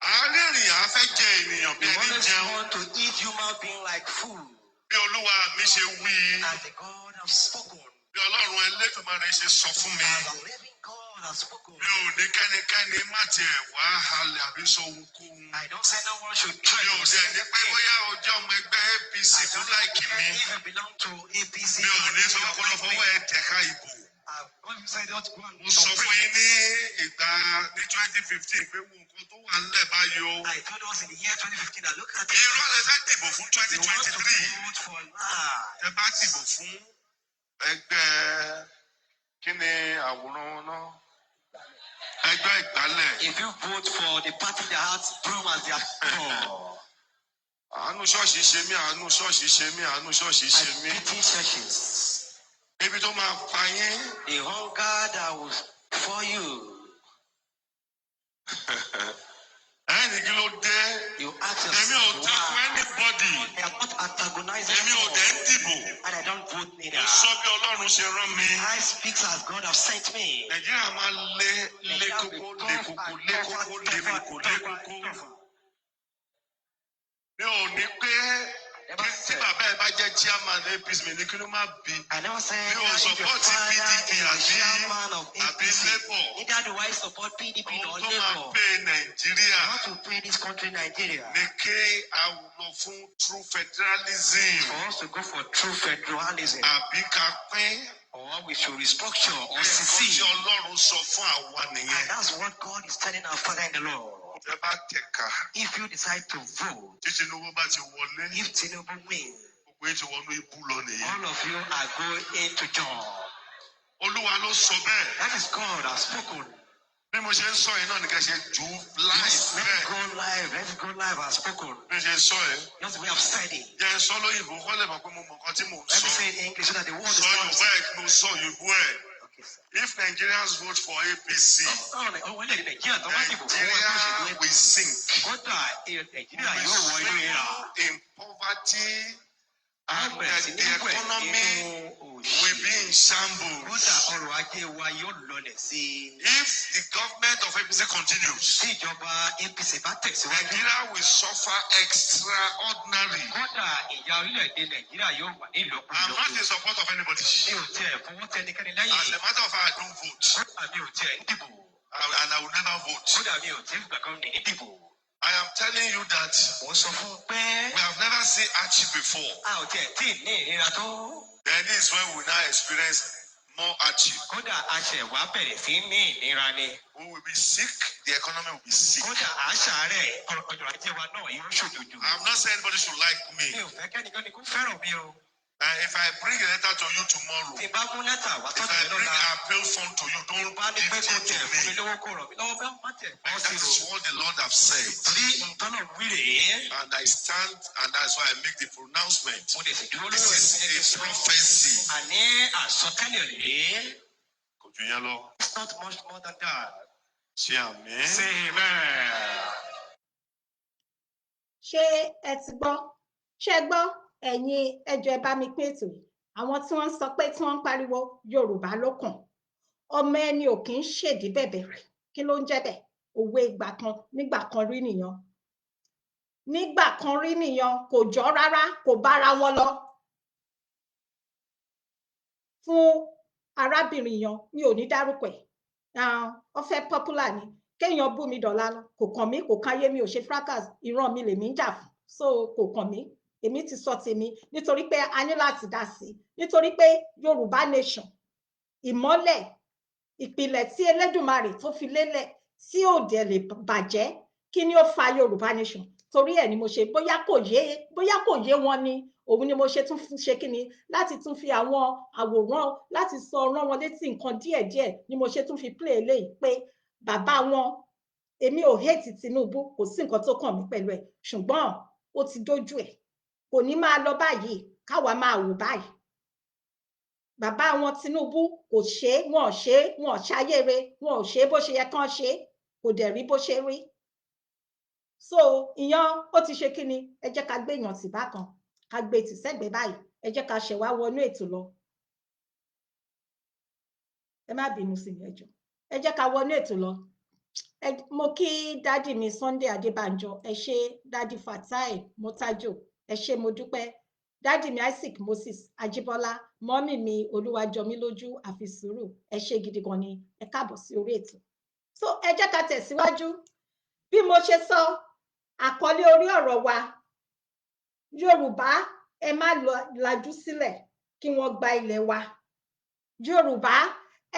Àárẹ̀rìn afẹ́ jẹ ènìyàn bí ẹni jẹun. You want to eat human being like food. Bí Olúwa mi ṣe wí. As the God has spoken. Bí Ọlọ́run Elédùmarè ṣe sọ fún mi. As the living God has spoken. Mi ò ní kẹ́nikẹ́ni má tiẹ̀ wá halẹ̀ àbí sọ ohunkóhun. I don't say no one should try. Mi ò dẹ̀ ní pé bóyá o jẹ́ ọmọ ẹgbẹ́ APC fún láìkì mi. If you belong to APC. Mi ò ní sọ kó lọ fọwọ́ ẹ tẹ̀ka ìbò. Mo sọ fún yín ní ìgbà ní 2015 pé wo nǹkan tó wà nílẹ̀ báyìí o. I told us in the year 2015 that look at it. Irọ́ lẹ fẹ́ dìbò fún 2023. You want to vote for life. Tẹ bá dìbò fún ẹgbẹ́ kí ni àwòrán náà? Ẹgbẹ́ ìgbálẹ̀. If you vote for the party that has broom as their core. Àánú ṣọ́ọ̀ṣì ṣe mí, àánú ṣọ́ọ̀ṣì ṣe mí, àánú ṣọ́ọ̀ṣì ṣe mí. I pity churches. Ebi tó máa pa yín. The hunger that was for you. You ask yourself, why? Anybody. I am not antagonizing And I don't vote neither. I speak as God has sent me. I never said if your father is chairman of APC, neither do I support PDP or Labour. How to pay this country, Nigeria? True federalism. For us to go for true federalism. Or we should restructure or secede. And that's what God is telling our Father in the Lord. If you decide to vote, if Tinubu wins, all of you are going into job. That is God has spoken. Let's go live has spoken. Just we have said it. Let me say it in English so that the word is not. If Nigerians vote for APC, Nigeria will sink. In poverty, and the economy will be in shambles. If the government of APC continues, Nigeria will suffer extraordinary. I'm not in support of anybody. As a matter of fact, I don't vote. And I will never vote. I am telling you that we have never seen Archie before. Then this is when we now experience more Archie. We will be sick, the economy will be sick. I'm not saying anybody should like me. If I bring a letter to you tomorrow, if I bring an appeal phone to you, don't give it to me. That's what the Lord has said. And I stand, and that's why I make the pronouncement. This is a prophecy. It's not much more than that. Say amen. Say amen. Ṣé ẹ ti gbọ́? Ṣé gbọ́? Ẹ̀yin ẹ jọ̀ọ́ ẹ bá mi pín ètò yìí. Àwọn tí wọ́n ń sọ pé tí wọ́n ń pariwo Yorùbá ló kàn. Ọmọ ẹni ò kì í ṣèdí bẹ̀bẹ̀ rẹ̀. Kí ló ń jẹ́ bẹ́ẹ̀? Òwe ìgbà kan nígbà kan rí nìyẹn. Nígbà kan rí nìyẹn, kò jọ rárá, kò bára wọn lọ. Fún arábìnrin yan, mi ò ní dárúkọ ẹ̀. Ó fẹ́ popular ni. Kéèyàn bú mi dọ̀la lọ, kò kàn mí, kò káyé mi ò ṣe fracas, ìran mi lèmi ń jà fún. So kò kàn mí. Èmi ti sọ tèmi nítorí pé a ní láti dá sí i. Nítorí pé Yorùbá nation, ìmọ́lẹ̀, ìpìlẹ̀ tí Elédùmarè tó fi lélẹ̀ tí ò dẹ̀ lè bàjẹ́, kí ni ó fa Yorùbá nation? Torí ẹ̀ ni mo ṣe bóyá kò yé wọn ni, òun ni mo ṣe tún ṣe kí ni láti tún fi àwọn àwòrán láti sọ rán wọn létí nǹkan díẹ̀díẹ̀ ni mo ṣe tún fi play eléyìí pé bàbá wọn, èmi ò hate Tinubu, kò sí nǹkan tó kàn mí pẹ̀lú ẹ̀, ṣùgbọ́n ó ti dójú ẹ̀, kò ní máa lọ báyìí káwa máa wò báyìí. Bàbá wọn Tinubu kò ṣe, wọn ṣayére, wọn ò ṣe bó ṣe yẹ kán ṣe, kò dẹ̀ rí bó ṣe rí. So ìyẹn ó ti ṣe kí ni, ẹ jẹ́ ká gbé èèyàn tì bákan, ká gbé tì sẹ́gbẹ̀ẹ́ báyìí, ẹ jẹ́ ká ṣẹ̀ wá wọnú ètò lọ. Ẹ má bínú sí mi, ẹ jọ̀ọ́, ẹ jẹ́ ká wọnú ètò lọ. Mo kí dádì mi Sunday Adébánjọ, ẹ ṣé dádì Fatai Motajo, ẹ ṣé mo dúpẹ́. Dádì mi Isaac Moses Ajíbọ́lá, mọ́mì mi Olúwajọmílójú Àfisùúrù, ẹ ṣé gidi gan ni, ẹ káàbọ̀ sí orí ètò. So ẹ jẹ́ ká tẹ̀síwájú. Bí mo ṣe sọ, àkọlé orí ọ̀rọ̀ wa, Yorùbá ẹ má lajú sílẹ̀ kí wọ́n gba ilẹ̀ wa. Yorùbá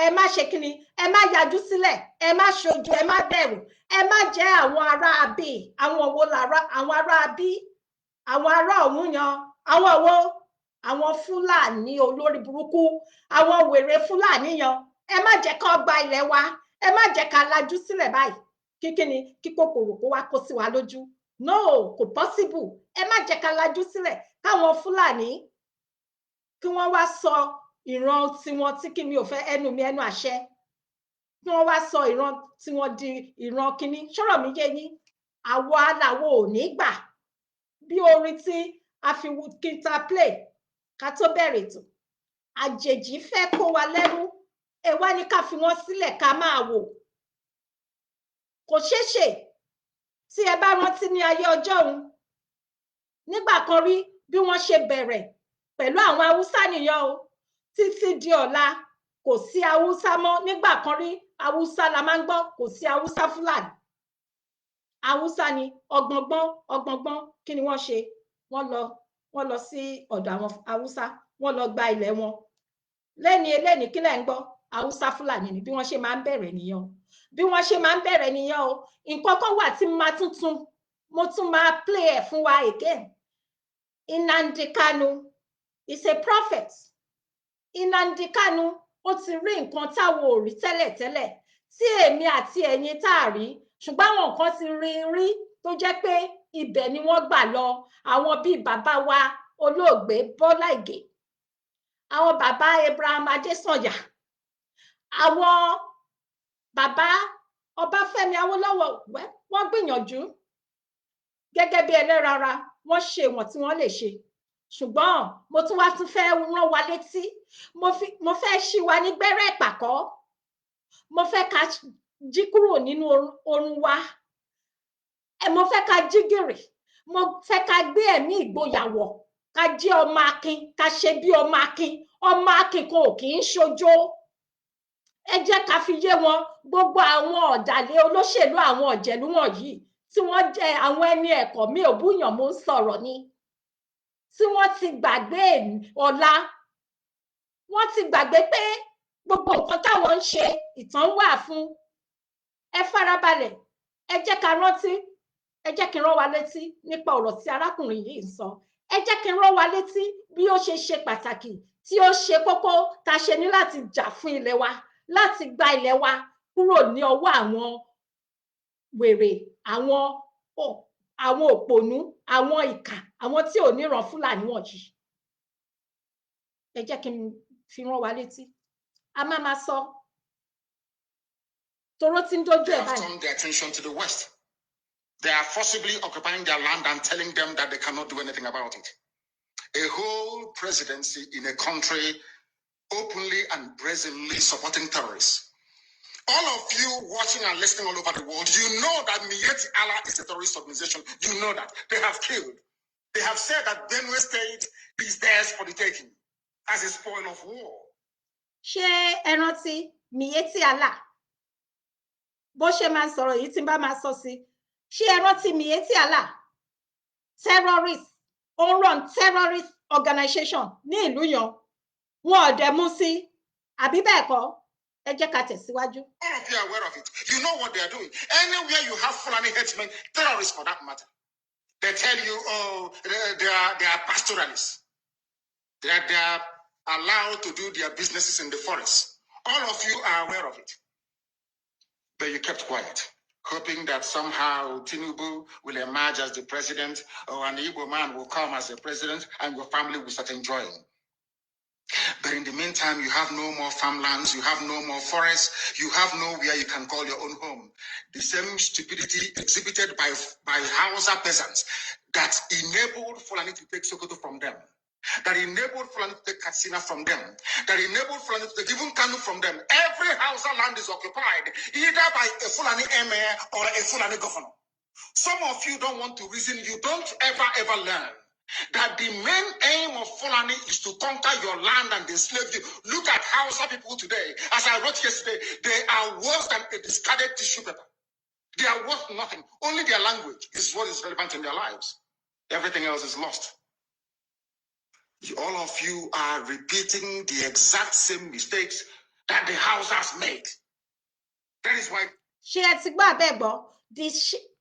ẹ má ṣe kíni, ẹ má yajú sílẹ̀, ẹ má ṣojo, ẹ má bẹ̀rù, ẹ má jẹ́ àwọn ará abí, àwọn wo lára àwọn ará abí, àwọn ará ọ̀hún yan, àwọn wo, àwọn Fúlàní olórí burúkú, àwọn wèrè Fúlàní yan, ẹ má jẹ́ kó gba ilẹ̀ wa, ẹ má jẹ́ ká lajú sílẹ̀ báyìí. Kíni kí kòkòrò kó wá kó sí wa lójú. No, kò possible. Ẹ má jẹ́ ká lajú sílẹ̀ káwọn Fúlàní kí wọ́n wá sọ ìran tiwọn tí kí mi ò fẹ́ ẹnu mi ẹnu àṣẹ tí wọ́n wá sọ ìran tiwọn di ìran kíní ṣọ́rọ̀ mi yé yín àwa làwọn ò ní gbà bí orin tí a fi kíta play ká tó bẹ̀rẹ̀ ètò àjèjì fẹ́ kó wa lẹ́rú ẹ wá ní ká fi wọ́n sílẹ̀ ká máa wò kò ṣeéṣe tí ẹ bá rántí ní ayé ọjọ́ òun nígbà kan rí bí wọ́n ṣe bẹ̀rẹ̀ pẹ̀lú àwọn haúsá nìyẹn o títí di ọ̀la kò sí haúsá mọ́ nígbà kan rí haúsá la máa ń gbọ́ kò sí haúsá fúlàní haúsá ni ọgbọ̀ngbọ́n kí ni wọ́n ṣe wọ́n lọ sí ọ̀dọ̀ àwọn haúsá wọ́n lọ gba ilẹ̀ wọn lẹ́ni kí lẹ̀ ń gbọ́ haúsá fúlàní ni bí wọ́n ṣe máa ń bẹ̀rẹ̀ nìyẹn o bí wọ́n ṣe máa ń bẹ̀rẹ̀ nìyẹn o nǹkan kan wà tí mo tún máa play ẹ̀ fún wa again Nnamdi Kanu is a prophet Nnamdi Kanu ó ti rí nǹkan táwọn ò rí tẹ́lẹ̀tẹ́lẹ̀ tí èmi àti ẹ̀yin tá a rí ṣùgbọ́n àwọn nǹkan ti rí tó jẹ́ pé ibẹ̀ ni wọ́n gbà lọ àwọn bíi bàbá wa olóògbé Bọ́lá Ìgè àwọn bàbá Abraham Adésànyà àwọn bàbá Ọbáfẹ́mi Awólọ́wọ̀ wọ́n gbìyànjú gẹ́gẹ́ bí ẹlẹ́rara wọ́n ṣe ìwọ̀n tí wọ́n lè ṣe ṣùgbọ́n mo tún fẹ́ rán wa létí mo fẹ́ ṣí wa ní gbẹ́rẹ́ ìpàkọ́ mo fẹ́ ká jí kúrò nínú orun wa mo fẹ́ ká jí gìrì mo fẹ́ ká gbé ẹ̀mí ìgboyà wọ̀ ká jẹ́ ọmọ akin ká ṣe bí ọmọ akin kan ò kì í ṣojo ẹ jẹ́ ká fi yé wọn gbogbo àwọn ọ̀dàlẹ̀ olóṣèlú àwọn ọ̀jẹ̀lú wọ̀nyí tí wọ́n jẹ́ àwọn ẹni ẹ̀kọ́ mi ò búyàn mo ń sọ̀rọ̀ ni tí wọ́n ti gbàgbé ọ̀la wọ́n ti gbàgbé pé gbogbo nǹkan táwọn ń ṣe ìtàn wà fún ẹ farabalẹ̀ ẹ jẹ́ ká rántí ẹ jẹ́ kí n rán wa létí nípa ọ̀rọ̀ tí arákùnrin yìí ń sọ ẹ jẹ́ kí n rán wa létí bí ó ṣe pàtàkì tí ó ṣe kókó tá ṣe ní láti jà fún ilẹ̀ wa láti gba ilẹ̀ wa kúrò ní ọwọ́ àwọn wèrè àwọn òpònú àwọn ìkà àwọn tí ò níran fúlàní wọ̀nyí ẹ jẹ́ kí n fi rán wa létí a máa sọ toró tí ń dójú ẹ̀ báyìí. They have turned their attention to the West. They are forcibly occupying their land and telling them that they cannot do anything about it. A whole presidency in a country openly and brazenly supporting terrorists. All of you watching and listening all over the world, you know that Miyetti Allah is a terrorist organization. You know that. They have killed. They have said that Benue State is theirs for the taking as a spoil of war. Ṣé ẹ rántí Miyetti Allah? Bó ṣe máa ń sọ̀rọ̀ yìí tí n bá máa sọ sí. Ṣé ẹ rántí Miyetti Allah? Terrorist, ó run terrorist organization ní ìlú yan. Wọn ò dẹ̀ mú sí. Àbí bẹ́ẹ̀ kọ́? Ẹ jẹ́ ká tẹ̀síwájú. All of you are aware of it. You know what they are doing. Anywhere you have Fulani headsmen, terrorists for that matter, they tell you, oh, they are pastoralists. They are allowed to do their businesses in the forest. All of you are aware of it. But you kept quiet, hoping that somehow Tinubu will emerge as the president, or an Igbo man will come as the president, and your family will start enjoying. But in the meantime, you have no more farmlands, you have no more forests, you have nowhere you can call your own home. The same stupidity exhibited by Hausa peasants that enabled Fulani to take Sokoto from them, that enabled Fulani to take Katsina from them, that enabled Fulani to take even Kanu from them. Every Hausa land is occupied either by a Fulani emir or a Fulani governor. Some of you don't want to reason, you don't ever learn that the main aim of Fulani is to conquer your land and enslave you. Look at Hausa people today. As I wrote yesterday, they are worse than a discarded tissue paper. They are worth nothing. Only their language is what is relevant in their lives. Everything else is lost. All of you are repeating the exact same mistakes that the Hausas made. That is why.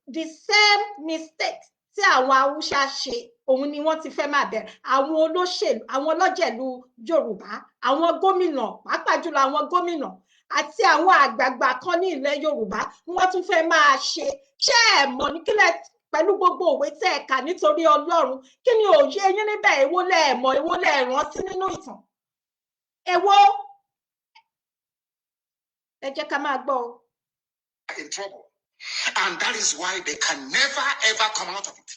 The same mistakes tí àwọn Haúsá ṣe òun ni wọ́n ti fẹ́ máa bẹ̀rẹ̀ àwọn olóṣèlú àwọn ọlọ́jẹ̀lú Yorùbá àwọn gómìnà pàápàá jùlọ àwọn gómìnà àti àwọn àgbààgbà kan ní ilẹ̀ Yorùbá wọ́n tún fẹ́ máa ṣe ṣé ẹ mọ̀ ní kílẹ̀ pẹ̀lú gbogbo òwe tẹ́ ẹ kà nítorí Ọlọ́run kí ni òye yín níbẹ̀ èwo lẹ mọ̀ èwo lẹ rántí nínú ìtàn Èwo. Ẹ jẹ́ ká máa gbọ́ o. In trouble. And that is why they can never ever come out of it.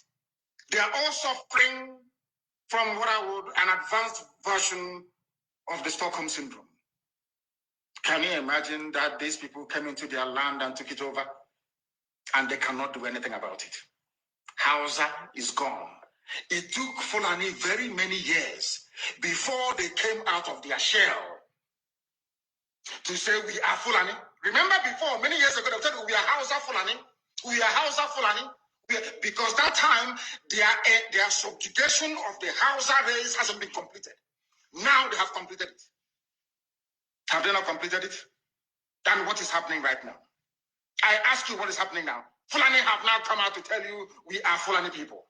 They are all suffering from what I would an advanced version of the Stockholm syndrome. Can you imagine that these people came into their land and took it over and they cannot do anything about it? Hausa is gone. It took Fulani very many years before they came out of their shell to say we are Fulani. Remember before, many years ago, they said we are Hausa Fulani. We are Hausa Fulani. Because that time, their subjugation of the Hausa race hasn't been completed. Now they have completed it. Have they not completed it? Then what is happening right now? I ask you what is happening now. Fulani have now come out to tell you we are Fulani people.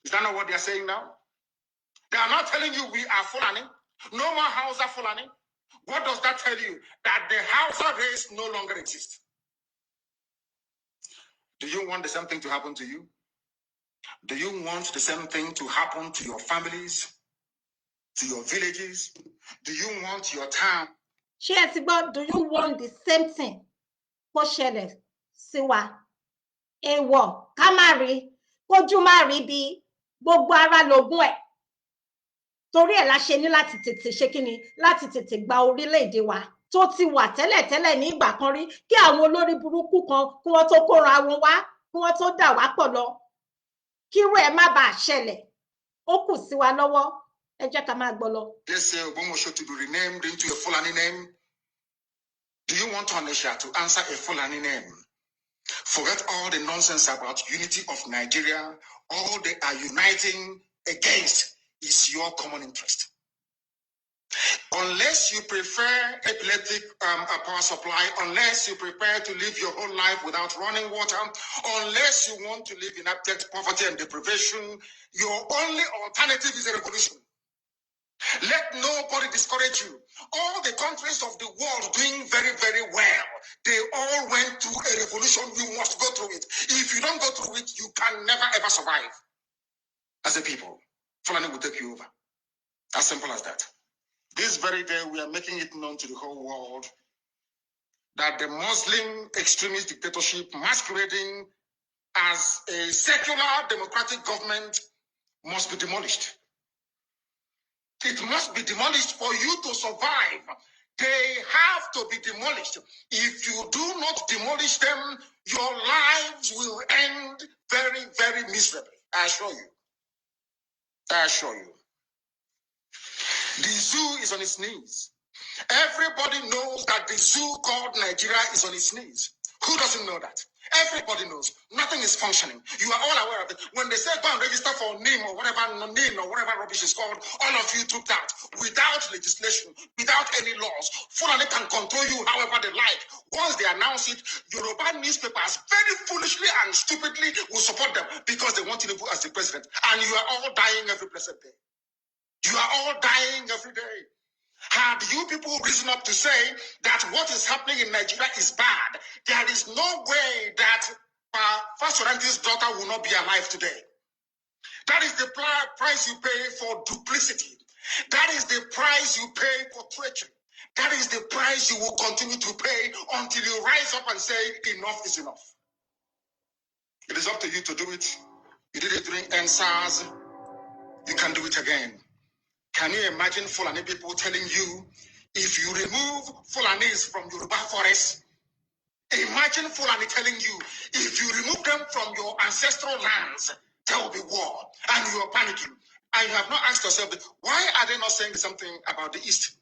Is that not what they are saying now? They are not telling you we are Fulani. No more Hausa Fulani. What does that tell you? That the Hausa race no longer exists. Do you want the same thing to happen to you? Do you want the same thing to happen to your families, to your villages? Do you want your town? Ṣé ẹ ti gbọ́, do you want the same thing kó ṣẹlẹ̀ sí wa? Èèwọ̀ ká má rí, kójú má rí bí gbogbo ara lògùn ẹ̀. Torí ẹ̀ la ṣe ní láti tètè ṣe kíni, láti tètè gba orílẹ̀-èdè wa tó ti wà tẹ́lẹ̀tẹ́lẹ̀ ní ìgbà kan rí kí àwọn olórí burúkú kan kí wọ́n tó kóra wọn wá, kí wọ́n tó dà wá pọ̀ lọ. Kírú ẹ̀ má bàa ṣẹlẹ̀, ó kù sí wa lọ́wọ́. Ẹ jẹ́ ká máa gbọ́ lọ. They say Ogbomosho to be renamed into a Fulani name. Do you want Onisha to answer a Fulani name? Forget all the nonsense about unity of Nigeria. All they are uniting against is your common interest. Unless you prefer epileptic power supply, unless you prepare to live your whole life without running water, unless you want to live in abject poverty and deprivation, your only alternative is a revolution. Let nobody discourage you. All the countries of the world doing very, very well, they all went through a revolution. You must go through it. If you don't go through it, you can never ever survive. As a people, Fulani will take you over. As simple as that. This very day, we are making it known to the whole world that the Muslim extremist dictatorship masquerading as a secular democratic government must be demolished. It must be demolished for you to survive. They have to be demolished. If you do not demolish them, your lives will end very, very miserably. I assure you. I assure you. The zoo is on its knees. Everybody knows that the zoo called Nigeria is on its knees. Who doesn't know that? Everybody knows. Nothing is functioning. You are all aware of it. When they say go and register for NIM or whatever rubbish is called, all of you took that without legislation, without any laws. Fulani can control you however they like. Once they announce it, Yoruba newspapers very foolishly and stupidly will support them because they want Tinubu as the president. And you are all dying every blessed day. You are all dying every day. Had you people risen up to say that what is happening in Nigeria is bad, there is no way that First Oranti's daughter will not be alive today. That is the price you pay for duplicity. That is the price you pay for treachery. That is the price you will continue to pay until you rise up and say enough is enough. It is up to you to do it. You did it during NSAS. You can do it again. Can you imagine Fulani people telling you, if you remove Fulanis from Yoruba forest, imagine Fulani telling you, if you remove them from your ancestral lands, there will be war, and you are panicking. And you have not asked yourself, why are they not saying something about the East?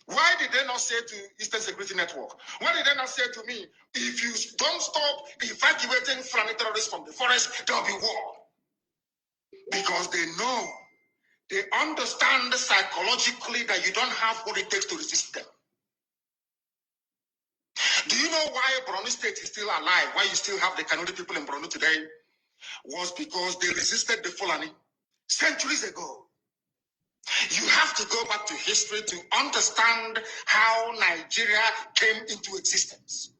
Why did they not say to Eastern Security Network? Why did they not say to me, if you don't stop evacuating Fulani terrorists from the forest, there will be war? Because they know. They understand psychologically that you don't have what it takes to resist them. Do you know why Borno State is still alive? Why you still have the Kanuri people in Borno today? Was because they resisted the Fulani centuries ago. You have to go back to history to understand how Nigeria came into existence.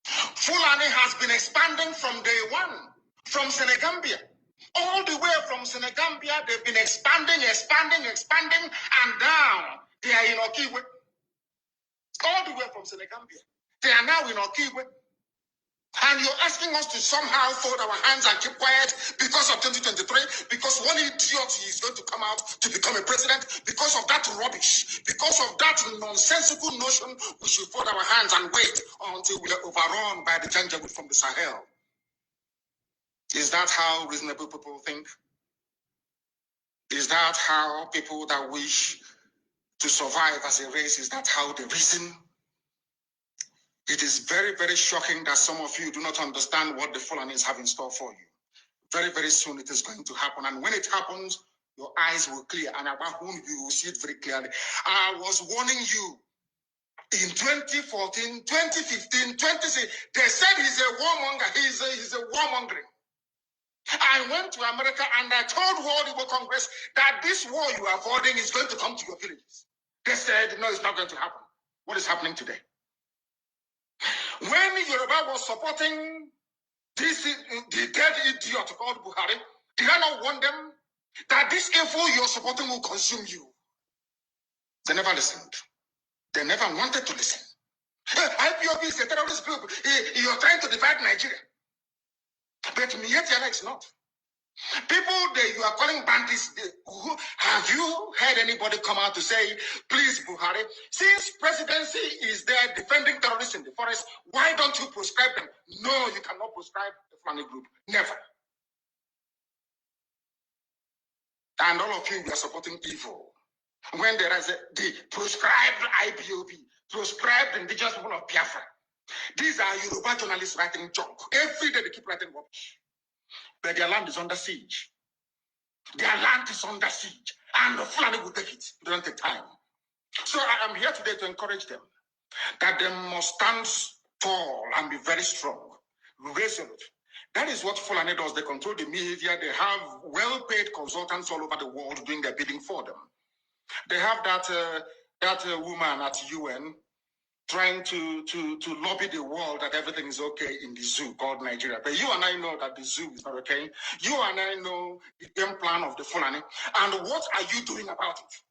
Fulani has been expanding from day one, from Senegambia. All the way from Senegambia, they've been expanding, and now they are in Okiwe. all the way from Senegal. They are now in Okigwe. And you're asking us to somehow fold our hands and keep quiet because of 2023, because one idiot is going to come out to become a president, because of that rubbish, because of that nonsensical notion, we should fold our hands and wait until we are overrun by the Janjaweed from the Sahel. Is that how reasonable people think? Is that how people that wish to survive as a race, is that how they reason? It is very, very shocking that some of you do not understand what the Fulanis have in store for you. Very, very soon it is going to happen. And when it happens, your eyes will clear. And about whom you will see it very clearly. I was warning you in 2014, 2015, 2016. They said he's a warmonger. He's a warmongering. I went to America and I told World Igbo Congress that this war you are avoiding is going to come to your villages. They said, no, it's not going to happen. What is happening today? When Yoruba was supporting the dead idiot called Buhari, did I not warn them that this info you're supporting will consume you? They never listened. They never wanted to listen. IPOB is a terrorist group. You're trying to divide Nigeria. But Mietiana is not. People that you are calling bandits, have you heard anybody come out to say, please, Buhari, since presidency is there defending terrorists in the forest, why don't you proscribe them? No, you cannot proscribe the Fulani group. Never. And all of you are supporting evil. When there is the proscribed IPOB, proscribed indigenous people of Biafra, these are Yoruba journalists writing junk. Every day they keep writing rubbish. But their land is under siege. Their land is under siege. And the Fulani will take it. It doesn't take time. So I am here today to encourage them that they must stand tall and be very strong, resolute. That is what Fulani does. They control the media. They have well-paid consultants all over the world doing their bidding for them. They have that woman at UN trying to lobby the world that everything is okay in the zoo called Nigeria. But you and I know that the zoo is not okay. You and I know the game plan of the Fulani. And what are you doing about it?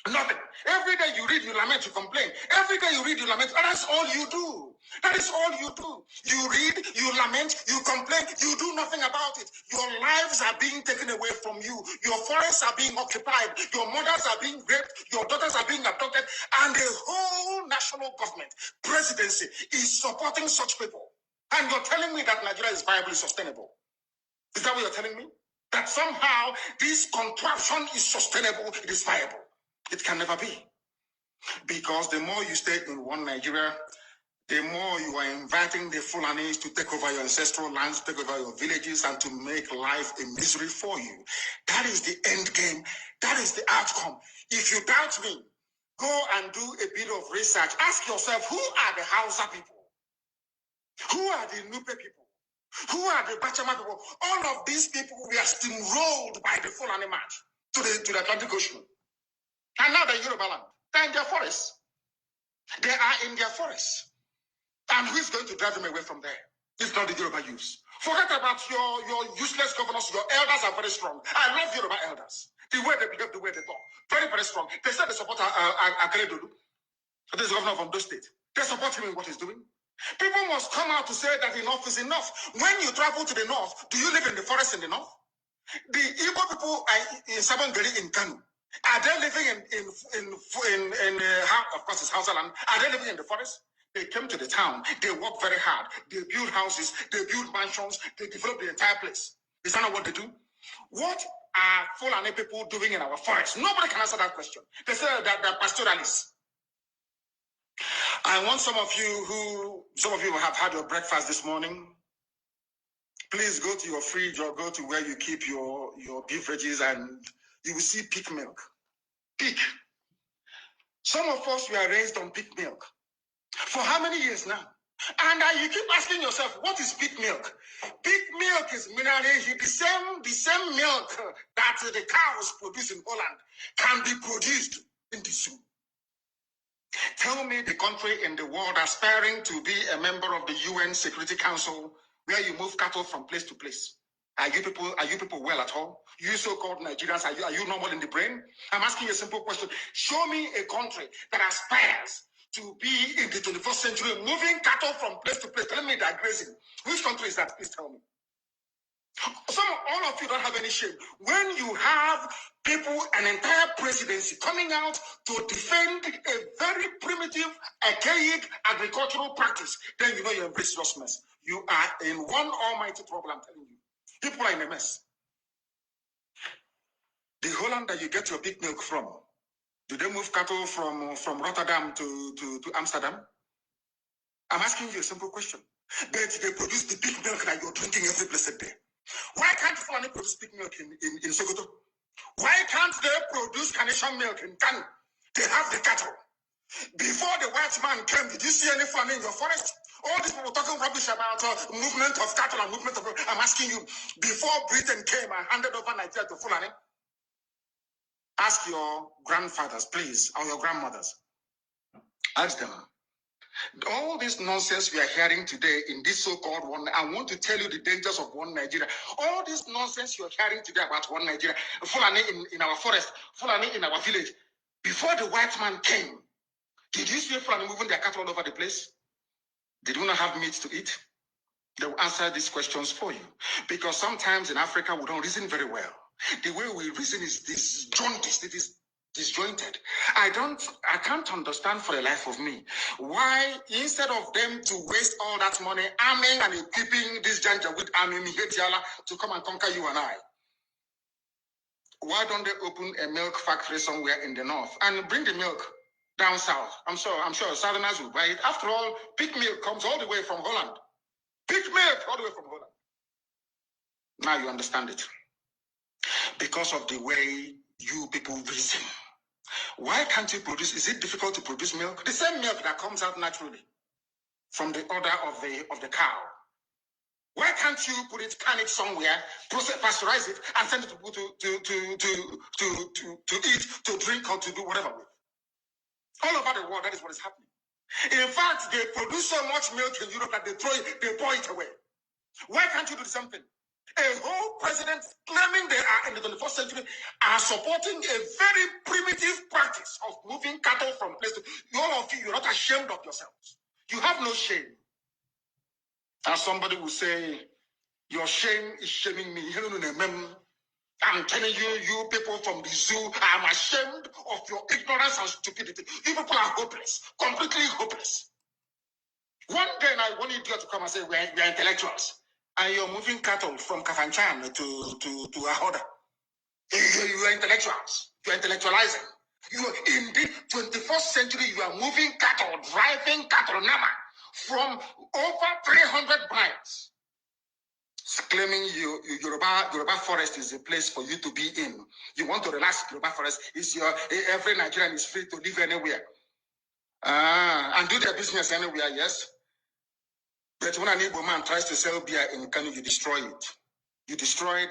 Nothing. Every day you read, you lament, you complain. Every day you read, you lament. And that's all you do. That is all you do. You read, you lament, you complain, you do nothing about it. Your lives are being taken away from you. Your forests are being occupied. Your mothers are being raped. Your daughters are being abducted. And the whole national government, presidency, is supporting such people. And you're telling me that Nigeria is viably sustainable. Is that what you're telling me? That somehow this contraption is sustainable, it is viable. It can never be. Because the more you stay in one Nigeria, the more you are inviting the Fulanis to take over your ancestral lands, take over your villages, and to make life a misery for you. That is the end game. That is the outcome. If you doubt me, go and do a bit of research. Ask yourself, who are the Hausa people? Who are the Nupe people? Who are the Bachama people? All of these people were steamrolled by the Fulani march to the Atlantic Ocean. And now they're in Yoruba land. They're in their forests. They are in their forests. And who is going to drive them away from there? It's not the Yoruba youths. Forget about your useless governors. Your elders are very strong. I love Yoruba elders. The way they behave, the way they talk. Very, very strong. They said they support Akeredolu. This is the governor of Ondo State. They support him in what he's doing. People must come out to say that enough is enough. When you travel to the north, do you live in the forest in the north? The Igbo people are in Sabangari in Kanu. Are they living of course, it's Hausa land. Are they living in the forest? They came to the town. They work very hard. They build houses. They build mansions. They develop the entire place. Is that not what they do? What are Fulani people doing in our forest? Nobody can answer that question. They say that they're pastoralists. I want some of you who have had your breakfast this morning. Please go to your fridge or go to where you keep your beverages and you will see pig milk. Pig. Some of us were raised on pig milk. For how many years now? And you keep asking yourself, what is pig milk? Pig milk is mineral. The same milk that the cows produce in Holland can be produced in the zoo. Tell me the country in the world aspiring to be a member of the UN Security Council where you move cattle from place to place. Are you people well at all? You so-called Nigerians, are you normal in the brain? I'm asking you a simple question. Show me a country that aspires to be in the 21st century, moving cattle from place to place. Tell me they're grazing. Which country is that? Please tell me. All of you don't have any shame. When you have people, an entire presidency coming out to defend a very primitive, archaic agricultural practice, then you know you embrace your mess. You are in one almighty trouble, I'm telling you. People are in a mess. The Holland that you get your big milk from, do they move cattle from Rotterdam to Amsterdam? I'm asking you a simple question. But they produce the big milk that you're drinking every blessed day. Why can't Fulani produce big milk in Sokoto? Why can't they produce Carnation milk in Kano? They have the cattle. Before the white man came, did you see any Fulani in your forest? All these people talking rubbish about movement of cattle and movement of... I'm asking you, before Britain came and handed over Nigeria to Fulani, ask your grandfathers, please, or your grandmothers. Ask them. All this nonsense we are hearing today in this so-called one, I want to tell you the dangers of one Nigeria. All this nonsense you're hearing today about one Nigeria, Fulani in our forest, Fulani in our village. Before the white man came, did you see Fulani moving their cattle all over the place? They do not have meat to eat. They will answer these questions for you. Because sometimes in Africa, we don't reason very well. The way we reason is disjointed. It is disjointed. I can't understand for the life of me why, instead of them to waste all that money arming and equipping this Janjaweed army to come and conquer you and I, why don't they open a milk factory somewhere in the north and bring the milk down south? I'm sure Southerners will buy it. After all, pig milk comes all the way from Holland. Pig milk all the way from Holland. Now you understand it. Because of the way you people reason. Why can't you produce? Is it difficult to produce milk? The same milk that comes out naturally from the udder of the cow. Why can't you put it, can it somewhere, pasteurize it, and send it to people to eat, to drink, or to do whatever with? All over the world, that is what is happening. In fact, they produce so much milk in Europe that they pour it away. Why can't you do the same thing? A whole president claiming they are in the 21st century are supporting a very primitive practice of moving cattle from place to... All of you, you're not ashamed of yourselves. You have no shame. As somebody will say, your shame is shaming me. I'm telling you, you people from the zoo, I'm ashamed of your ignorance and stupidity. You people are hopeless, completely hopeless. One day, I want you to come and say, we're intellectuals. And you're moving cattle from Kafanchan to Ahoda. You are intellectuals. You are intellectualizing. You are in the 21st century, you are moving cattle, driving cattle, Nama, from over 300 miles. Claiming Yoruba forest is a place for you to be in. You want to relax, Yoruba forest is every Nigerian is free to live anywhere. And do their business anywhere, yes. But when an Igbo man tries to sell beer in Kano, you destroy it. You destroy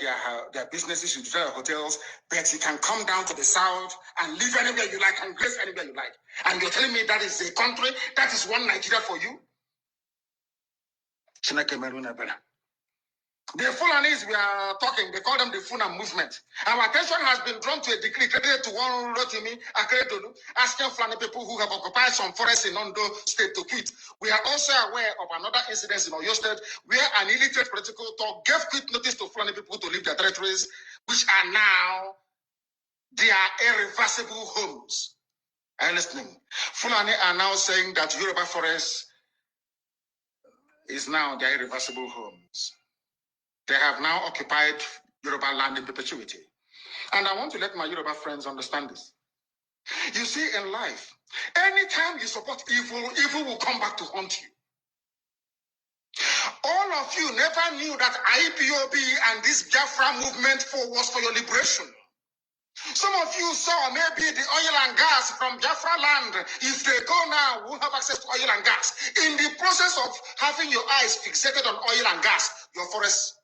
their businesses, you destroy their hotels, but you can come down to the south and live anywhere you like and grace anywhere you like. And you're telling me that is a country, that is one Nigeria for you? The Fulanis we are talking, they call them the Funa movement. Our attention has been drawn to a decree credited to one Rotimi Akeredolu, asking Fulani people who have occupied some forests in Ondo State to quit. We are also aware of another incident in Oyo State where an illiterate political talk gave quit notice to Fulani people to leave their territories, which are now their irreversible homes. Are you listening? Fulani are now saying that Yoruba forest is now their irreversible homes. They have now occupied Yoruba land in perpetuity. And I want to let my Yoruba friends understand this. You see, in life, anytime you support evil, evil will come back to haunt you. All of you never knew that IPOB and this Biafra movement was for your liberation. Some of you saw maybe the oil and gas from Biafra land. If they go now, we'll have access to oil and gas. In the process of having your eyes fixated on oil and gas, your forest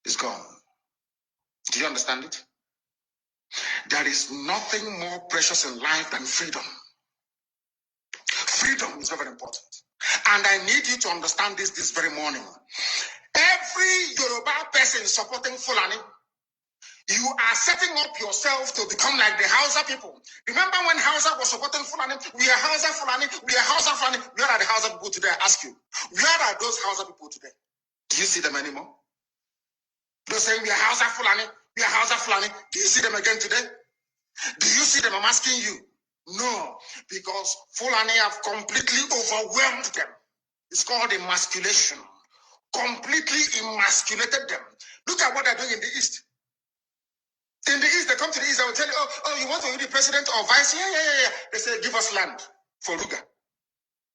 is gone. Do you understand it? There is nothing more precious in life than freedom. Freedom is very important. And I need you to understand this very morning. Every Yoruba person supporting Fulani, You are setting up yourself to become like the Hausa people. Remember when Hausa was supporting Fulani? We are Hausa Fulani. We are Hausa Fulani. Where are the Hausa people today? I ask you. Where are those Hausa people today? Do you see them anymore? They're saying we are Hausa Fulani. We are Hausa Fulani. Do you see them again today? Do you see them? I'm asking you. No, because Fulani have completely overwhelmed them. It's called emasculation. Completely emasculated them. Look at what they're doing in the East. In the East, they come to the East, they will tell you, oh, you want to be the president or vice? Yeah. They say, give us land for Ruga.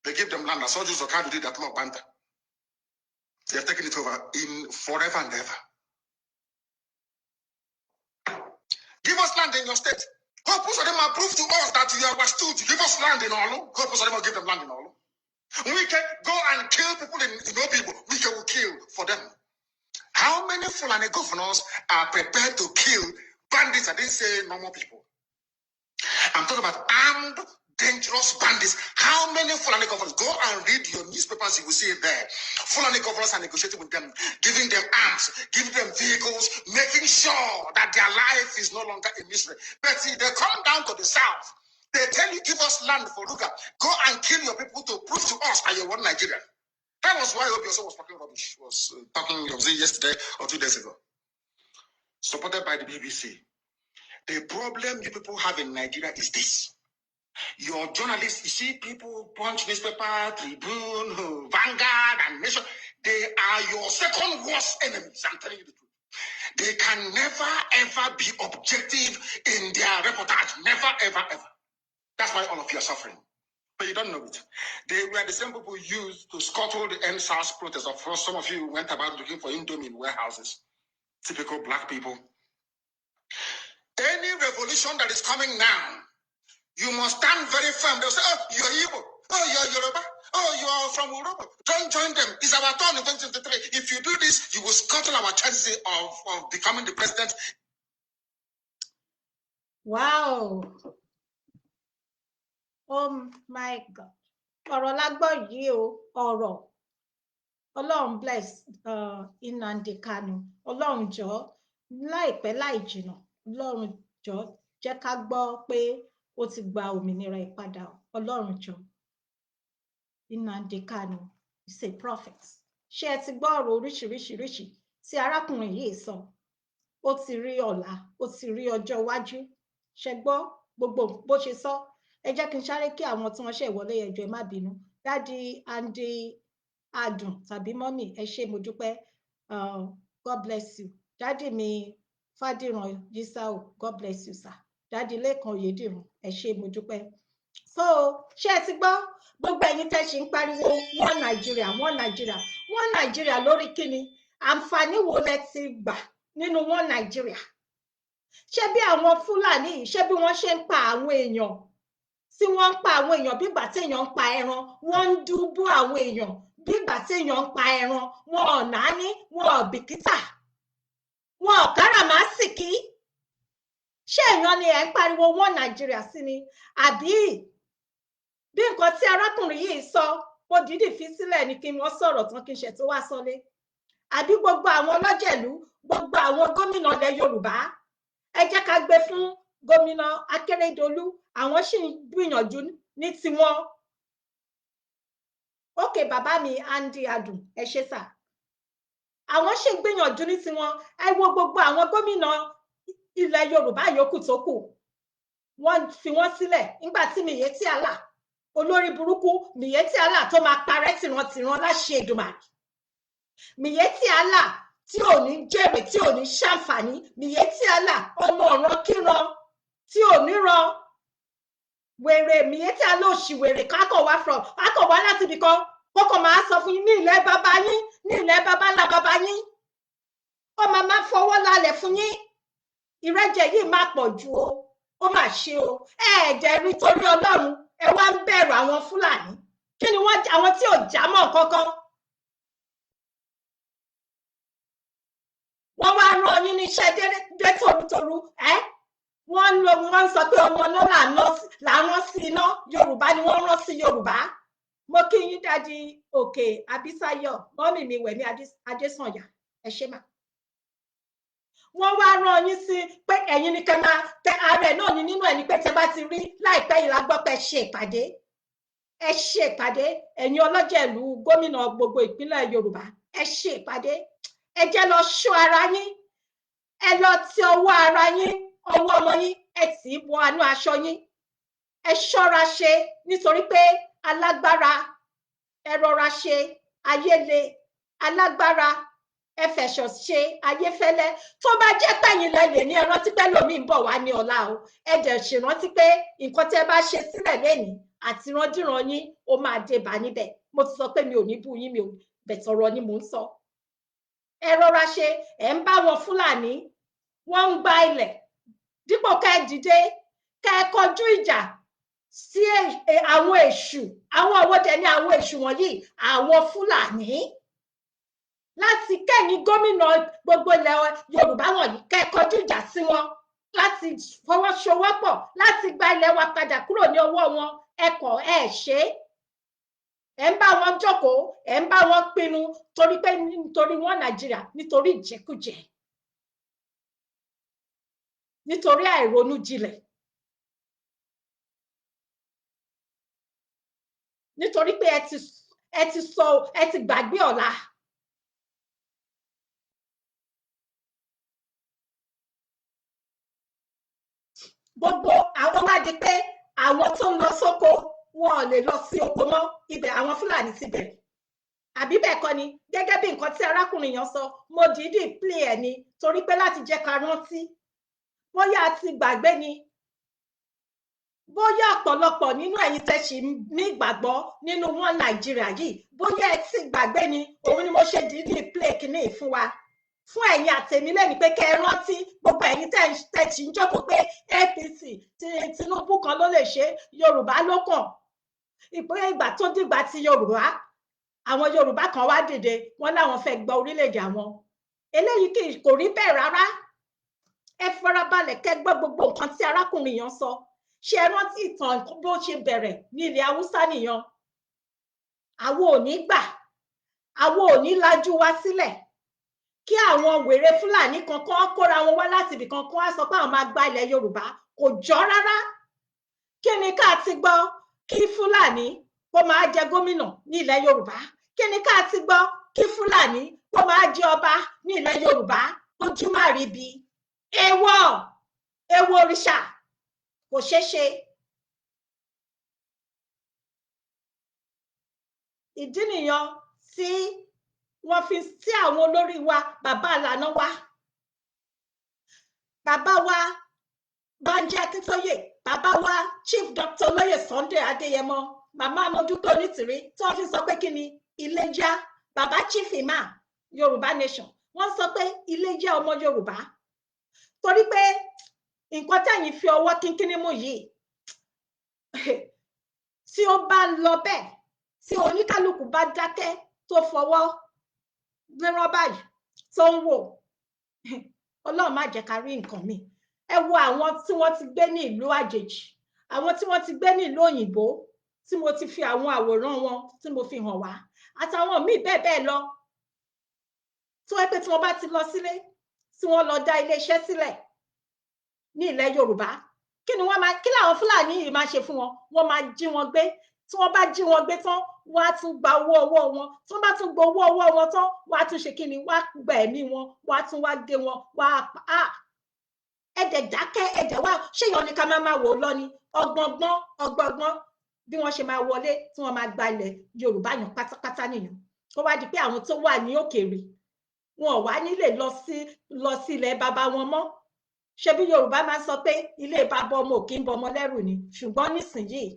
They give them land. As soldiers of Kadu did that more Banta. They have taken it over in forever and ever. Give us land in your state. Hope most of them are proof to us that you are stood. Give us land in Olu. Hope most of them will give them land in Olu. We can go and kill people in Obibo. We can kill for them. How many Fulani governors are prepared to kill bandits? I didn't say normal people. I'm talking about armed, dangerous bandits. How many Fulani governors? Go and read your newspapers, you will see it there. Fulani governors are negotiating with them, giving them arms, giving them vehicles, making sure that their life is no longer a misery. But see, they come down to the south. They tell you, give us land for Ruga. Go and kill your people to prove to us that you want Nigeria. That was why Obioso was talking rubbish. Was talking yesterday or 2 days ago. Supported by the BBC. The problem you people have in Nigeria is this. Your journalists, you see people, Punch newspaper, Tribune, Vanguard, and Nation, they are your second worst enemies. I'm telling you the truth. They can never, ever be objective in their reportage. Never, ever, ever. That's why all of you are suffering. But you don't know it. They were the same people used to scuttle the NSAS protest. Of course, some of you went about looking for Indomie in warehouses. Typical black people. Any revolution that is coming now, you must stand very firm. They'll say, oh, you're Igbo. Oh, you're Yoruba. Oh, you are from Yoruba. Don't join them. It's our turn in 2023. If you do this, you will scuttle our chances of becoming the president. Wow. Oh my God. Ọ̀rọ̀ lágbọ́ yìí o, ọ̀rọ̀. Ọlọ́run bless Nnamdi Kanu. Ọlọ́run jọ̀ọ́ láìpẹ́ láì jìnnà. Ọlọ́run jọ̀ọ́ jẹ́ ká gbọ́ pé ó ti gba òmìnira ìpadà. Ọlọ́run jọ̀ọ́. Nnamdi Kanu is a prophet. Ṣé ẹ ti gbọ́ ọ̀rọ̀ oríṣiríṣiríṣi tí arákùnrin yìí sọ? Ó ti rí ọ̀la, ó ti rí ọjọ́ iwájú. Ṣé gbọ́ gbogbo bó ṣe sọ? Ẹ jẹ́ kí n sáré kí àwọn tí wọ́n ṣe ìwọlé ẹjọ́ ẹ má bínú. Dádì Andy Adùn tàbí mọ́mì ẹ ṣé mo dúpẹ́. God bless you. Dádì mi Fádìràn Yísáò, God bless you sir. Dádì Lẹ́kan Oyèdìrún ẹ ṣé mo dúpẹ́. So ṣé ẹ ti gbọ́ gbogbo ẹ̀yin tẹ́ ṣì ń pariwo wọ́n Nàìjíríà lórí kíni? Àǹfààní wo lẹ ti gbà nínú wọ́n Nàìjíríà? Ṣé bí àwọn Fúlàní yìí, ṣé bí wọ́n ṣe ń pa àwọn èèyàn, tí wọ́n ń pa àwọn èèyàn bí ìgbà tí èèyàn ń pa ẹran, wọ́n ń dúbú àwọn èèyàn bí ìgbà tí èèyàn ń pa ẹran, wọn ò náání, wọn ò bìkítà, wọn ò káràmásìkí. Ṣé èèyàn ni ẹ̀ ń pariwo wọ́n Nàìjíríà sí ni? Àbí bí nǹkan tí arákùnrin yìí sọ, mo dìídì fi sílẹ̀ ni kí wọ́n sọ̀rọ̀ tán kí n ṣe tó wá sọlé. Àbí gbogbo àwọn ọlọ́jẹ̀lú, gbogbo àwọn gómìnà ilẹ̀ Yorùbá, ẹ jẹ́ ká gbé fún gómìnà Akérédolú, àwọn sì ń gbìyànjú ní tiwọn. Ókè bàbá mi Andy Adùn ẹ ṣé sà. Àwọn sì ń gbìyànjú ní tiwọn. Ẹ wo gbogbo àwọn gómìnà ilẹ̀ Yorùbá yòókù tó kù. Wọ́n fi wọ́n sílẹ̀ nígbà tí Miyetti Allah, olórí burúkú Miyetti Allah tó máa parẹ́ tìrantìran láṣẹ Èdùmàrè. Miyetti Allah tí ò ní jèrè, tí ò ní ṣàǹfààní. Miyetti Allah ọmọ ọ̀ràn kíran tí ò ní ran. Wèrè Miyetti Allah òṣì wèrè kákọ̀ wá láti ibì kan kókò máa sọ fún yín ní ilẹ̀ bàbá yín, ní ilẹ̀ bàbá ńlá bàbá yín. Ó máa fọwọ́ lálẹ̀ fún yín. Ìrẹ́jẹ yìí má pọ̀ jù o, ó mà ṣe o. Ẹ̀ẹ́dẹ̀ rí torí Ọlọ́run ẹ wá ń bẹ̀rù àwọn Fúlàní. Kí ni wọ́n àwọn tí ò já mọ́ kankan? Wọ́n wá rán yín níṣẹ́ dé torutoru ẹ́. Wọ́n sọ pé ọmọ náà là ń rán sí iná. Yorùbá ni wọ́n rán sí Yorùbá. Mo kí yín Dádì Òkè Abísáyọ̀, mọ́mì mi Wẹ̀mí Adésànyà ẹ ṣé mà. wọ́n wá rán yín sí pé ẹ̀yin ni kẹ́ máa tẹ ààrẹ náà ní nínú ẹ̀ ní pé tẹ́ bá ti rí láìpẹ́ yìí la gbọ́ pé ṣe ìpàdé ẹ̀yin ọlọ́jà ìlú gómìnà gbogbo ìpínlẹ̀ Yorùbá ẹ ṣe ìpàdé ẹ jẹ́ lọ ṣọ́ ara yín ẹ lọ ti ọwọ́ ara yín ọwọ́ ọmọ yín ẹ tì í bọ àánú aṣọ yín ẹ ṣọ́ra ṣe nítorí pé alágbára ẹ rọra ṣe ayé le alágbára ẹ fẹ̀sọ̀ ṣe ayé fẹ́lẹ́ tó bá jẹ́ pẹ̀yìn lẹ́lẹ̀ ní ẹ rántí pé lómi ń bọ̀ wá ní ọ̀la o ẹ dẹ̀ ṣèrántí pé nǹkan tẹ́ bá ṣe sílẹ̀ lẹ́nìí àti randíran yín ó máa dé bá níbẹ̀ mo ti sọ pé mi ò ní bú yín mi ò bẹ̀tọ̀rọ̀ ni mò ń sọ ẹ rọra ṣe ẹ ń bá wọn Fúlàní wọ́n ń gba ilẹ̀ dípò ká ẹ dìde ká ẹ kọjú ìjà sí àwọn èṣù àwọn òwòdẹ ní àwọn èṣù wọ̀nyí àwọn Fúlàní láti kẹ́yìn gómìnà gbogbo ilẹ̀ Yorùbá wọ̀nyí ká ẹ kọjú ìjà sí wọn láti fọwọ́sowọ́pọ̀ láti gba ilẹ̀ wa padà kúrò ní ọwọ́ wọn ẹ̀kọ́ ẹ̀ ṣe ẹ̀ ń bá wọn jókòó ẹ̀ ń bá wọn pinnu torí pé nítorí wọn Nàìjíríà nítorí ìjẹkújẹ nítorí àìronú jinlẹ̀ nítorí pé ẹ ti gbàgbé ọ̀la gbogbo àwọn wá di pé àwọn tó ń lọ sóko wọn ò lè lọ sí oko mọ́ ibẹ̀ àwọn Fúlàní ti bẹ̀rẹ̀ àbí bẹ́ẹ̀ kọ́ ni gẹ́gẹ́ bí nǹkan tí arákùnrin yẹn sọ mo dìídì play ẹ̀ ni torí pé láti jẹ́ ká rántí bóyá a ti gbàgbé ni bóyá ọ̀pọ̀lọpọ̀ nínú ẹ̀yin tẹ́ ṣì ní ìgbàgbọ́ nínú wọn Nàìjíríà yìí bóyá ẹ ti gbàgbé ni òun ni mo ṣe dìídì play kìíní fún wa fún ẹ̀yin àtẹ̀mí lẹ́ni pé kẹ́ ẹ rántí gbogbo ẹ̀yin tẹ́ ṣì ń jókòó pé APC Tinubu kan ló lè ṣe Yorùbá ló kàn ìgbà tó dìgbà ti Yorùbá àwọn Yorùbá kan wá dìde wọn láwọn fẹ́ gba orílẹ̀-èdè àwọn eléyìí kò rí bẹ́ẹ̀ rárá ẹ farabalẹ̀ kẹ́ gbọ́ gbogbo nǹkan tí arákùnrin yẹn sọ ṣé ẹ rántí ìtàn bó ṣe bẹ̀rẹ̀ ní ilẹ̀ Haúsá nìyẹn àwọn ò ní gbà àwọn ò ní lajú wá sílẹ̀ kí àwọn wèrè Fúlàní kankan kóra wọn wá láti ibì kankan wá sọ pé àwọn máa gba ilẹ̀ Yorùbá kò jọ rárá kí ni ká ti gbọ́ kí Fúlàní kó máa jẹ gómìnà ní ilẹ̀ Yorùbá kí ni ká ti gbọ́ kí Fúlàní kó máa jẹ ọba ní ilẹ̀ Yorùbá ojú má rí bi èèwọ̀ òrìṣà kò ṣeé ṣe ìdí nìyẹn tí wọ́n fi sí àwọn olórí wa bàbá àlànà wa bàbá wa Bánjí Akíntóyè bàbá wa Chief Dr. Olóyè Sunday Adéyẹmọ màmá Amódúpẹ́ Onítìrí tí wọ́n fi sọ pé kí ni ilé já bàbá Chief Imam Yorùbá Nation wọ́n sọ pé ilé já ọmọ Yorùbá torí pé nǹkan tẹ̀yìn fi ọwọ́ kínkínní mú yìí tí ó bá ń lọ bẹ́ẹ̀ tí oníkálukú bá dákẹ́ tó fọwọ́ lẹ́rán báyìí tó ń wò Ọlọ́run má jẹ́ ká rí nǹkan mi ẹ wo àwọn tí wọ́n ti gbé ní ìlú àjèjì àwọn tí wọ́n ti gbé ní ìlú òyìnbó tí mo ti fi àwọn àwòrán wọn tí mo fi hàn wá àtàwọn míì bẹ́ẹ̀ bẹ́ẹ̀ lọ tó ẹ pé tí wọ́n bá ti lọ sílé tí wọ́n lọ dá iléeṣẹ́ sílẹ̀ ní ilẹ̀ Yorùbá kí ni wọ́n máa kí làwọn Fúlàní yìí máa ṣe fún wọn wọ́n máa jí wọn gbé tí wọ́n bá jí wọn gbé tán wọ́n á tún gba owó ọwọ́ wọn tí wọ́n bá tún gba owó ọwọ́ wọn tán wọ́n á tún ṣe kí ni wọ́n á gba ẹ̀mí wọn wọ́n á tún wá gé wọn wọ́n á pa ẹ̀dẹ̀ dákẹ́ ẹ̀dẹ̀ wá ṣéyàn ní ká máa wò ó lọ ni ọgbọ̀ngbọ́n bí wọ́n ṣe máa wọlé tí wọ́n máa gba ilẹ̀ Yorùbá yàn pátápátá nìyẹn tó wá di pé àwọn tó wà ní òkèèrè wọn ò wá nílé lọ sí ilẹ̀ bàbá wọn mọ́ ṣebí Yorùbá máa sọ pé ilé bàbá ọmọ ò kí ń bọmọ lẹ́rù ni ṣùgbọ́n nísìnyìí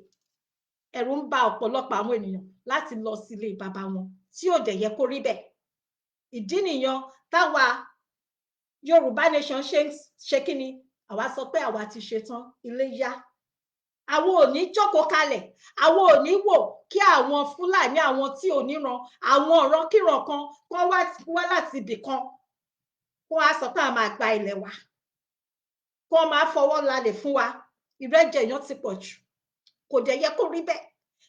ẹ̀rù ń ba ọ̀pọ̀lọpọ̀ àwọn ènìyàn láti lọ sí ilé bàbá wọn tí ò dẹ̀ yẹ kó rí bẹ́ẹ̀ ìdí nìyẹn táwa Yorùbá Nation ṣe kí ni àwa sọ pé àwa ti ṣetán ilé yá àwọn ò ní jókòó kalẹ̀ àwọn ò ní wò kí àwọn Fúlàní àwọn tí ò níran àwọn ọ̀ràn kíran kan kọ́ wá láti ibì kan kó wá sọ pé a máa gba ilẹ̀ wa kó máa fọwọ́ lálẹ̀ fún wa ìrẹ́jẹ èèyàn ti pọ̀ jù kò dẹ̀ yẹ kó rí bẹ́ẹ̀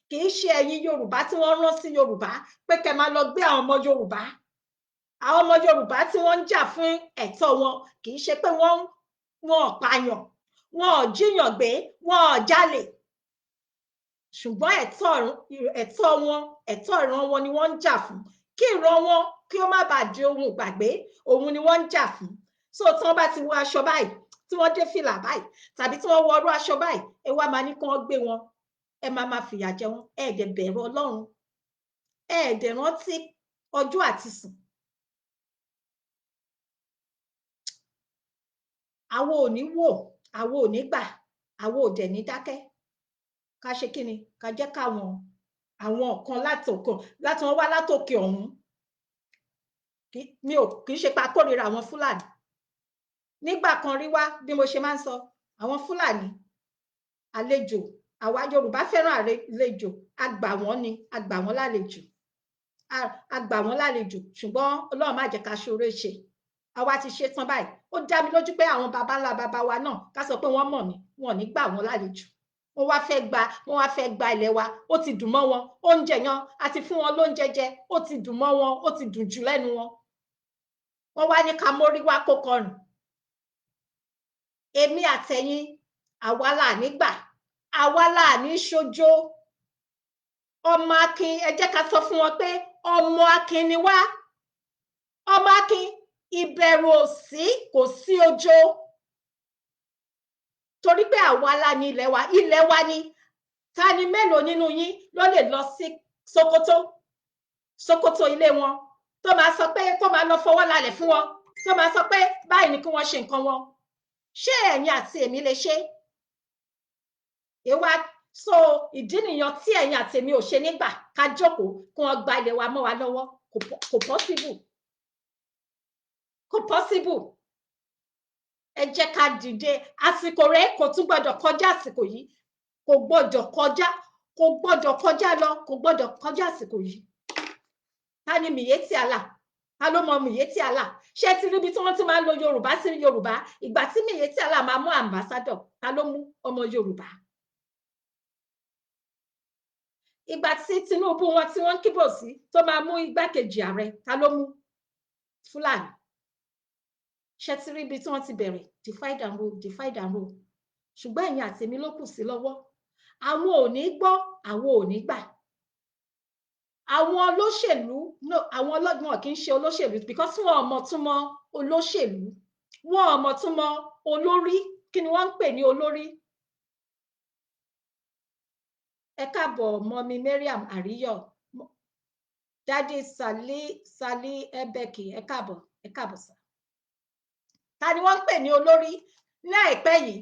kì í ṣe ẹ̀yin Yorùbá tí wọ́n rán sí Yorùbá pé kẹ́ máa lọ gbé àwọn ọmọ Yorùbá àwọn ọmọ Yorùbá tí wọ́n ń jà fún ẹ̀tọ́ wọn kì í ṣe pé wọ́n ò pààyàn, wọn ò jíyàn gbé, wọn ò jalè, ṣùgbọ́n ẹ̀tọ́ wọn, ẹ̀tọ́ ìran wọn ni wọ́n ń jà fún, kí ìran wọn kí ó má bàa di ohun ìgbàgbé, òun ni wọ́n ń jà fún. So tí wọ́n bá ti wọ aṣọ báyìí, tí wọ́n dé fìlà báyìí, tàbí tí wọ́n wọ ọrú aṣọ báyìí, ẹ wá máa ní kí wọ́n gbé wọn, ẹ máa fìyà jẹ wọn, ẹ dẹ̀ bẹ̀rù Ọlọ́run, ẹ dẹ̀ rántí ọjọ́ àti sùn. Àwọn ò ní wò, àwọn ò ní gbà, àwọn ò dẹ̀ ní dákẹ́. Ká ṣe kí ni? Ká jẹ́ káwọn àwọn kan láti wọ́n wá látòkè ọ̀hún. Mi ò kì í ṣe pa kórìíra àwọn Fúlàní. Nígbà kan rí wá, bí mo ṣe máa ń sọ, àwọn Fúlàní àlejò, àwa Yorùbá fẹ́ràn àlejò, a gbà wọ́n ni, a gbà wọ́n lálejò, a gbà wọ́n lálejò, ṣùgbọ́n Ọlọ́run má jẹ́ ká ṣoore ṣe. Àwa ti ṣe tán báyìí. Ó dá mi lójú pé àwọn baba ńlá baba wa náà, ká sọ pé wọ́n mọ̀ ni, wọn ò ní gbà wọ́n lálejò. Wọ́n wá fẹ́ gba ilẹ̀ wa, ó ti dùn mọ́ wọn, oúnjẹ yan, a ti fún wọn lóúnjẹ jẹ, ó ti dùn mọ́ wọn, ó ti dùn jù lẹ́nu wọn. Wọ́n wá ní ká mórí wá kó kọrùn. Èmi àtẹ̀yin, àwa là ní gbà, àwa là ní ṣojo. Ọmọ akin, ẹ jẹ́ ká sọ fún wọn pé ọmọ akin ni wá. Ọmọ akin, ìbẹ̀rù ò sí, kò sí ojo. Torí pé àwa la ní ilẹ̀ wa ni. Ta ni mélòó nínú yín ló lè lọ sí Sokoto ilé wọn, tó máa sọ pé, tó máa lọ fọwọ́ lálẹ̀ fún wọn, tó máa sọ pé báyìí ni kí wọ́n ṣe nǹkan wọn? Ṣé ẹ̀yin àti èmi lè ṣe? So ìdí nìyẹn tí ẹ̀yin àti èmi ò ṣe nígbà ká jókòó kí wọ́n gba ilẹ̀ wa mọ́ wa lọ́wọ́. Kò possible. Kò possible. Ẹ jẹ́ ká dìde. Àsìkò rẹ̀ kò tún gbọ́dọ̀ kọjá àsìkò yìí. Kò gbọ́dọ̀ kọjá lọ, kò gbọ́dọ̀ kọjá àsìkò yìí. Ta ni Miyetti Allah? Ta ló mọ Miyetti Allah? Ṣé ti rí ibi tí wọ́n ti máa ń lo Yorùbá sí Yorùbá? Ìgbà tí Miyetti Allah máa mú ambassador, ta ló mú? Ọmọ Yorùbá. Ìgbà tí Tinubu wọn tí wọ́n kíbò sí tó máa mú igbákejì ààrẹ, ta ló mú? Fúlàní. Ṣé ti rí ibi tí wọ́n ti bẹ̀rẹ̀? Divide and rule, divide and rule. Ṣùgbọ́n ẹ̀yin àti èmi ló kù sí lọ́wọ́. Àwọn ò ní gbọ́, àwọn ò ní gbà. Àwọn olóṣèlú, no, àwọn ọlọ́gbọ́n kì í ṣe olóṣèlú because wọn ò mọ̀ túmọ̀ olóṣèlú. Wọn ò mọ̀ túmọ̀ olórí. Kí ni wọ́n ń pè ní olórí? Ẹ káàbọ̀ mọ́mí Mariam Àríyọ̀. Dádì Sali Ebeki, ẹ káàbọ̀ sà. Ta ni wọ́n ń pè ní olórí? Ní àìpẹ́ yìí,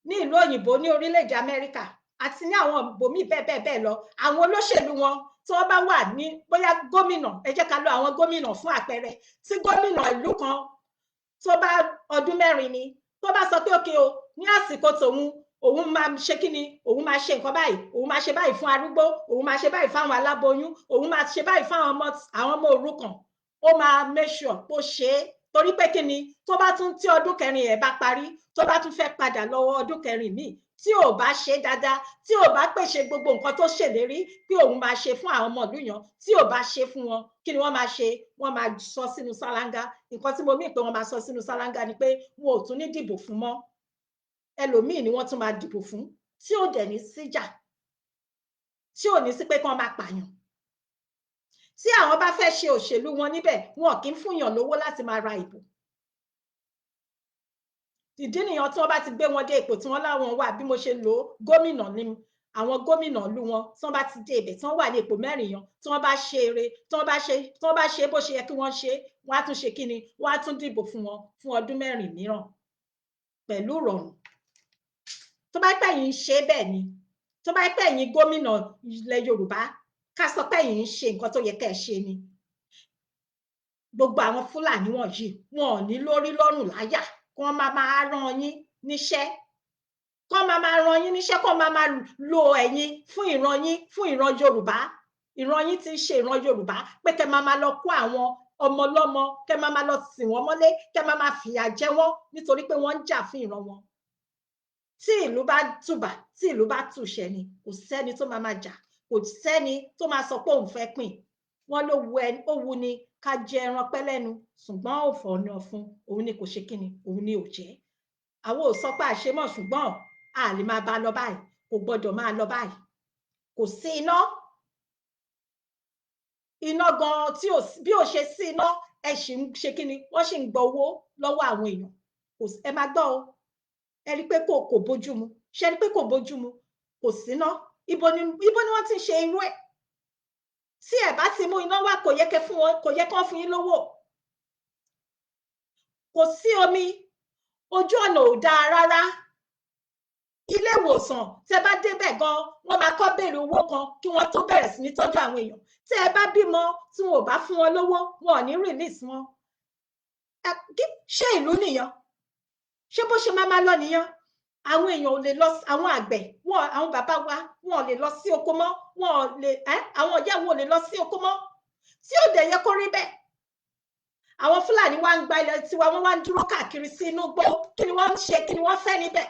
ní ìlú òyìnbó, ní orílẹ̀-èdè Amẹ́ríkà, àti ní àwọn ibòmíì bẹ́ẹ̀ lọ, àwọn olóṣèlú wọn tí wọ́n bá wà ní bóyá gómìnà, ẹ jẹ́ ká lo àwọn gómìnà fún àpẹẹrẹ. Tí gómìnà ìlú kan tó bá ọdún 4 ni, tó bá sọ pé òkè o, ní àsìkò tòun, òun máa ṣe kí ni? Òun máa ṣe nǹkan báyìí, òun máa ṣe báyìí fún arúgbó, òun máa ṣe báyìí fún àwọn aláboyún, òun máa ṣe báyìí fún àwọn ọmọ òrukàn. Ó máa make sure kó ṣe é. Torí pé kí ni? Tó bá tún tí ọdún 4 ẹ̀ bá parí, tó bá tún fẹ́ padà lọ́wọ́ ọdún 4 míì, tí ò bá ṣe dáadáa, tí ò bá pèsè gbogbo nǹkan tó ṣèlérí pé òun máa ṣe fún àwọn ọmọ ìlú yẹn, tí ò bá ṣe fún wọn, kí ni wọ́n máa ṣe? Wọ́n máa sọ sínú sálángá. Nǹkan tí mo mí pé wọ́n máa sọ sínú sálángá ni pé wọn ò tún ní dìbò fún mọ́. Ẹlòmíì ni wọ́n tún máa dìbò fún, tí ò dẹ̀ ní síjà, tí ò ní sí pé kí wọ́n máa pààyàn. Tí àwọn bá fẹ́ ṣe òṣèlú wọn níbẹ̀, wọn kì í fúnyàn lówó láti máa ra ìbò. Ìdí nìyẹn tí wọ́n bá ti gbé wọn dé ipò tí wọ́n láwọn wà, bí mo ṣe lò gómìnà ni àwọn gómìnà ìlú wọn, tí wọ́n bá ti dé ibẹ̀, tí wọ́n wà ní ipò 4 yan, tí wọ́n bá ṣe eré, tí wọ́n bá ṣe bó ṣe yẹ kí wọ́n ṣe, wọ́n á tún ṣe kí ni? Wọ́n á tún dìbò fún wọn fún ọdún 4 mìíràn pẹ̀lú ìrọ̀rùn. Tó bá pẹ́ yín ṣe bẹ́ẹ̀ ni, tó bá pẹ́ yín gómìnà ilẹ̀ Yorùbá, ká sọ pé yín ṣe nǹkan tó yẹ kẹ́ ẹ ṣe ni. Gbogbo àwọn Fúlàní wọ̀nyí, wọn ò ní lórí lọ́rùn láyà kí wọ́n máa rán yín níṣẹ́, kí wọ́n máa rán yín níṣẹ́, kí wọ́n máa lo ẹ̀yin fún ìran Yorùbá. Ìran yín ti ń ṣe ìran Yorùbá pé kẹ́ máa lọ kó àwọn ọmọ ọlọ́mọ, kẹ́ máa lọ sìn wọ́n mọ́lé, kẹ́ máa fìyà jẹ wọ́n nítorí pé wọ́n ń jà fún ìran wọn. Tí ìlú bá tùbà, tí ìlú bá tùṣẹ́ ni, kò sẹ́ni tó máa jà, kò sẹ́ni tó máa sọ pé òun fẹ́ pín. Wọ́n ló wu ni ká jẹ ẹran pẹ́ lẹ́nu ṣùgbọ́n òfò ọ̀nà fún òun ni kò ṣe kíni òun ni ò jẹ́ àwọn ò sọ pé àṣemọ̀ ṣùgbọ́n a lè máa bá lọ báyìí kò gbọ́dọ̀ máa lọ báyìí kò sí iná gan tí bí ò ṣe sí iná ẹ sì ń ṣe kíni wọ́n sì ń gba owó lọ́wọ́ àwọn èèyàn ẹ máa gbọ́ o ẹ rí pé kò bójú mu ṣe rí pé kò bójú mu kò síná ibo ni wọ́n ti ń ṣe irú ẹ̀ tí ẹ bá ti mú iná wá kò yẹ kán fún yín lówó kò sí omi ojú ọ̀nà ò dáa rárá ilé ìwòsàn tẹ́ bá débẹ̀ gan wọ́n máa kọ́ béèrè owó kan kí wọ́n tó bẹ̀rẹ̀ sí ní tọ́jú àwọn èèyàn tẹ́ ẹ bá bímọ tí wọn ò bá fún wọn lówó wọn ò ní release wọn ṣé ìlú nìyẹn ṣé bó ṣe máa lọ nìyẹn àwọn èèyàn ò lè lọ àwọn àgbẹ̀ àwọn bàbá wa wọn ò lè lọ sí oko mọ́ wọn ò lè àwọn ìyá wọn ò lè lọ sí oko mọ́ tí ò dẹ̀ yẹ kó rí bẹ́ẹ̀ àwọn Fúlàní wá ń gba ilẹ̀ tiwa wọ́n wá ń dúró káàkiri sí inú igbó kí ni wọ́n ń ṣe kí ni wọ́n fẹ́ níbẹ̀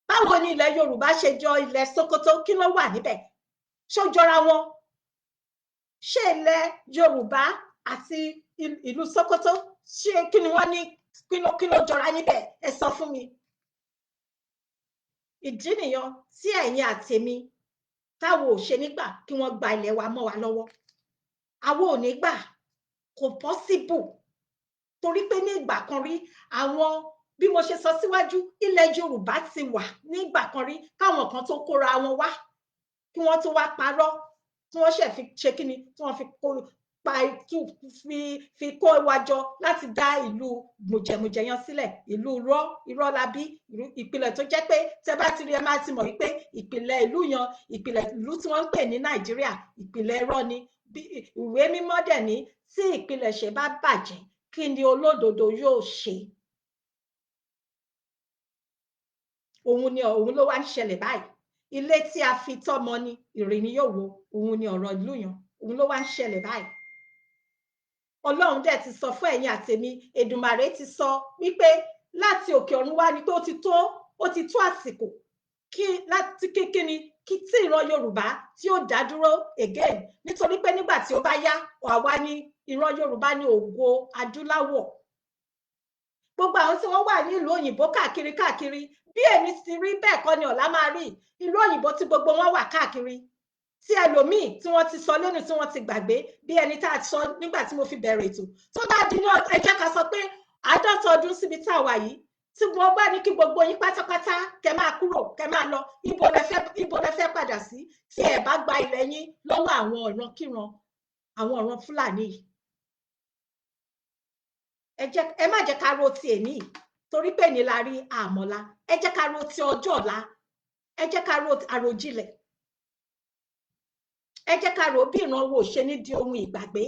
báwo ni ilẹ̀ Yorùbá ṣe jọ ilẹ̀ Sókótó kí ló wà níbẹ̀ ṣó jọra wọn ṣé ilẹ̀ Yorùbá àti ìlú Sókótó ṣé kí ni wọ́n ní kí ló jọra níbẹ̀ ẹ sọ fún mi ìdí nìyẹn tí ẹ̀yin àtèmi táwọn ò ṣe nígbà kí wọ́n gba ilẹ̀ wa mọ́ wa lọ́wọ́ àwọn ò ní gbà kò possible torí pé ní ìgbà kan rí àwọn bí mo ṣe sọ síwájú ilẹ̀ Yorùbá ti wà ní ìgbà kan rí káwọn kan tó kóra wọn wá kí wọ́n tó wá parọ́ tí wọ́n ṣẹ̀ fi ṣe kíni tí wọ́n fi kó wa jọ láti dá ìlú mùjẹ̀mùjẹ̀ yan sílẹ̀ ìlú irọ́ labí ìpìlẹ̀ tó jẹ́ pé tẹ́ bá ti rí ẹ máa ti mọ̀ wípé ìpìlẹ̀ ìlú yan ìpìlẹ̀ ìlú tí wọ́n ń pè ní Nàìjíríà ìpìlẹ̀ irọ́ ni ìwé mímọ́ dẹ̀ ní tí ìpìlẹ̀ ṣe bá bàjẹ́ kí ni olódodo yóò ṣe òun ló wá ń ṣẹlẹ̀ báyìí ilé tí a fi tọ́mọ ni ìrìn ni yóò wo òun ni ọ̀rọ̀ ìlú yan òun ló wá ń ṣẹlẹ̀ báyìí Ọlọ́run dẹ̀ ti sọ fún ẹ̀yin àtèmi Èdùmàrè ti sọ wípé láti òkè ọ̀run wá ni pé ó ti tó àsìkò kí tí ìran Yorùbá tí ó dá dúró again nítorí pé nígbà tí ó bá yá àwa ni ìran Yorùbá ní ògo adúláwọ̀ gbogbo àwọn tí wọ́n wà ní ìlú òyìnbó káàkiri bí èmi ti rí bẹ́ẹ̀ kọ́ ni ọ̀la máa rí ìlú òyìnbó tí gbogbo wọn wà káàkiri tí ẹlòmíì tí wọ́n ti sọ lẹ́nu tí wọ́n ti gbàgbé bí ẹni tá a sọ nígbà tí mo fi bẹ̀rẹ̀ ètò tó bá di ní ẹ jẹ́ ká sọ pé 50 ọdún síbi tá a wà yìí tí wọ́n bá ní kí gbogbo yín pátápátá kẹ́ máa kúrò kẹ́ máa lọ ibo lẹ fẹ́ padà sí tí ẹ bá gba ilẹ̀ yín lọ́wọ́ àwọn ìrankíran àwọn ìran Fúlàní yìí ẹ má jẹ́ ká ro ti èní torí pé ní la rí àmọ́lá ẹ jẹ́ ká ro ti ọjọ́ ọ̀la ẹ jẹ́ ká ro àròjinlẹ̀ ẹ jẹ́ ká ro bí ìran wo ṣe ní di ohun ìgbàgbé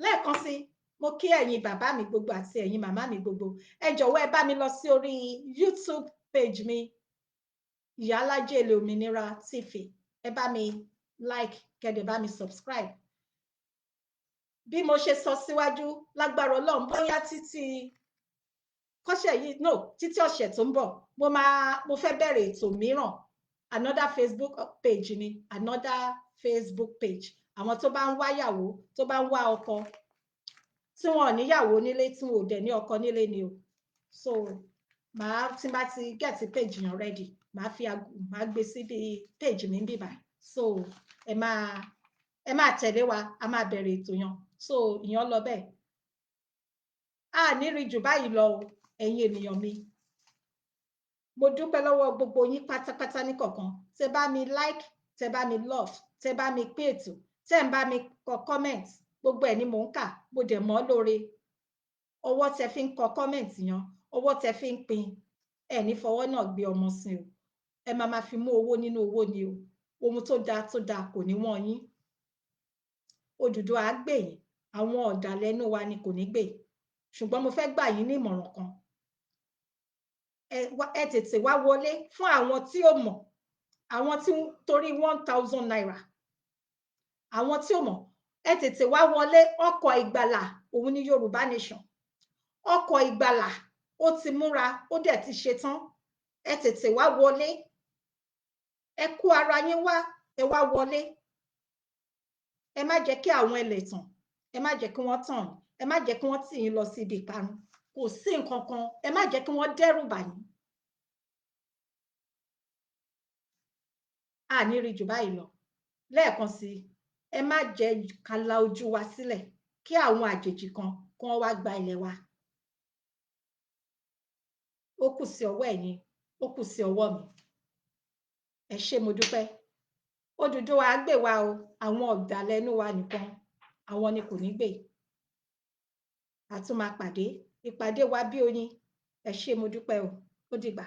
lẹ́ẹ̀kan sí mo kí ẹ̀yin bàbá mi gbogbo àti ẹ̀yin màmá mi gbogbo ẹ jọ̀wọ́ ẹ bá mi lọ sí orí YouTube page mi Ìyálájé Ilé Òmìnira TV ẹ bá mi like kẹ́dẹ̀ bá mi subscribe bí mo ṣe sọ síwájú lágbára Ọlọ́run bóyá títí ọ̀sẹ̀ tó ń bọ̀ mo fẹ́ bẹ̀rẹ̀ ètò mìíràn another Facebook page ni another Facebook page àwọn tó bá ń wáyàwó tó bá ń wá ọkọ tí wọn ò níyàwó nílé tí wọn ò dẹ̀ ní ọkọ nílé ni o so tí bá ti get page yẹn ready màá gbé síbi page mi bíbá so ẹ máa tẹ̀lé wa a máa bẹ̀rẹ̀ ètò yẹn so ìyẹn lọ bẹ́ẹ̀ a ní rí jù báyìí lọ ẹ̀yin ènìyàn mi mo dúpẹ́ lọ́wọ́ gbogbo yín pátápátá ní kọ̀ọ̀kan tẹ́ bá mi like tẹ́ bá mi love tẹ́ bá mi pín ètò tẹ́ ń bá mi kọ comment gbogbo ẹ̀ ni mò ń kà mo dẹ̀ mọ́ lóore ọwọ́ tẹ́ fi ń kọ comment yan ọwọ́ tẹ́ fi ń pín ẹ̀ ní fọwọ́ náà gbé ọmọ sí o ẹ máa fi mú owó nínú owó ni o ohun tó dáa kò ní wọ́n yín Odùduwà á gbè yín àwọn ọ̀dàlẹ̀ inú wa ni kò ní gbè ṣùgbọ́n mo fẹ́ gbà yín ní ìmọ̀ràn kan ẹ tètè wá wọlé fún àwọn tí ó mọ̀ àwọn tí torí 1000 naira àwọn tí ó mọ̀ ẹ tètè wá wọlé ọkọ̀ ìgbàlà òun ní Yorùbá Nation ọkọ̀ ìgbàlà ó ti múra ó dẹ̀ ti ṣetán ẹ tètè wá wọlé ẹ kó ara yín wá, ẹ wá wọlé. Ẹ má jẹ́ kí àwọn ẹlẹ́tàn, ẹ má jẹ́ kí wọ́n tàn yín, ẹ má jẹ́ kí wọ́n tì yín lọ sí ibi ìparun. Kò sí nǹkan kan, ẹ má jẹ́ kí wọ́n dẹ́rù bà yín. A ní rí jù báyìí lọ. Lẹ́ẹ̀kan sí, ẹ má jẹ́ ká la ojú wa sílẹ̀ kí àwọn àjèjì kan kí wọ́n wá gba ilẹ̀ wa. Ó kù sí ọwọ́ ẹ̀yin, ó kù sí ọwọ́ mi. Ẹ ṣé mo dúpẹ́. Odùduwà á gbè wá o, àwọn ọ̀dàlẹ̀ inú wa nìkan, àwọn ni kò ní gbè. A tún máa pàdé, ìpàdé wa bí oyin. Ẹ ṣé mo dúpẹ́ o, ó dìgbà.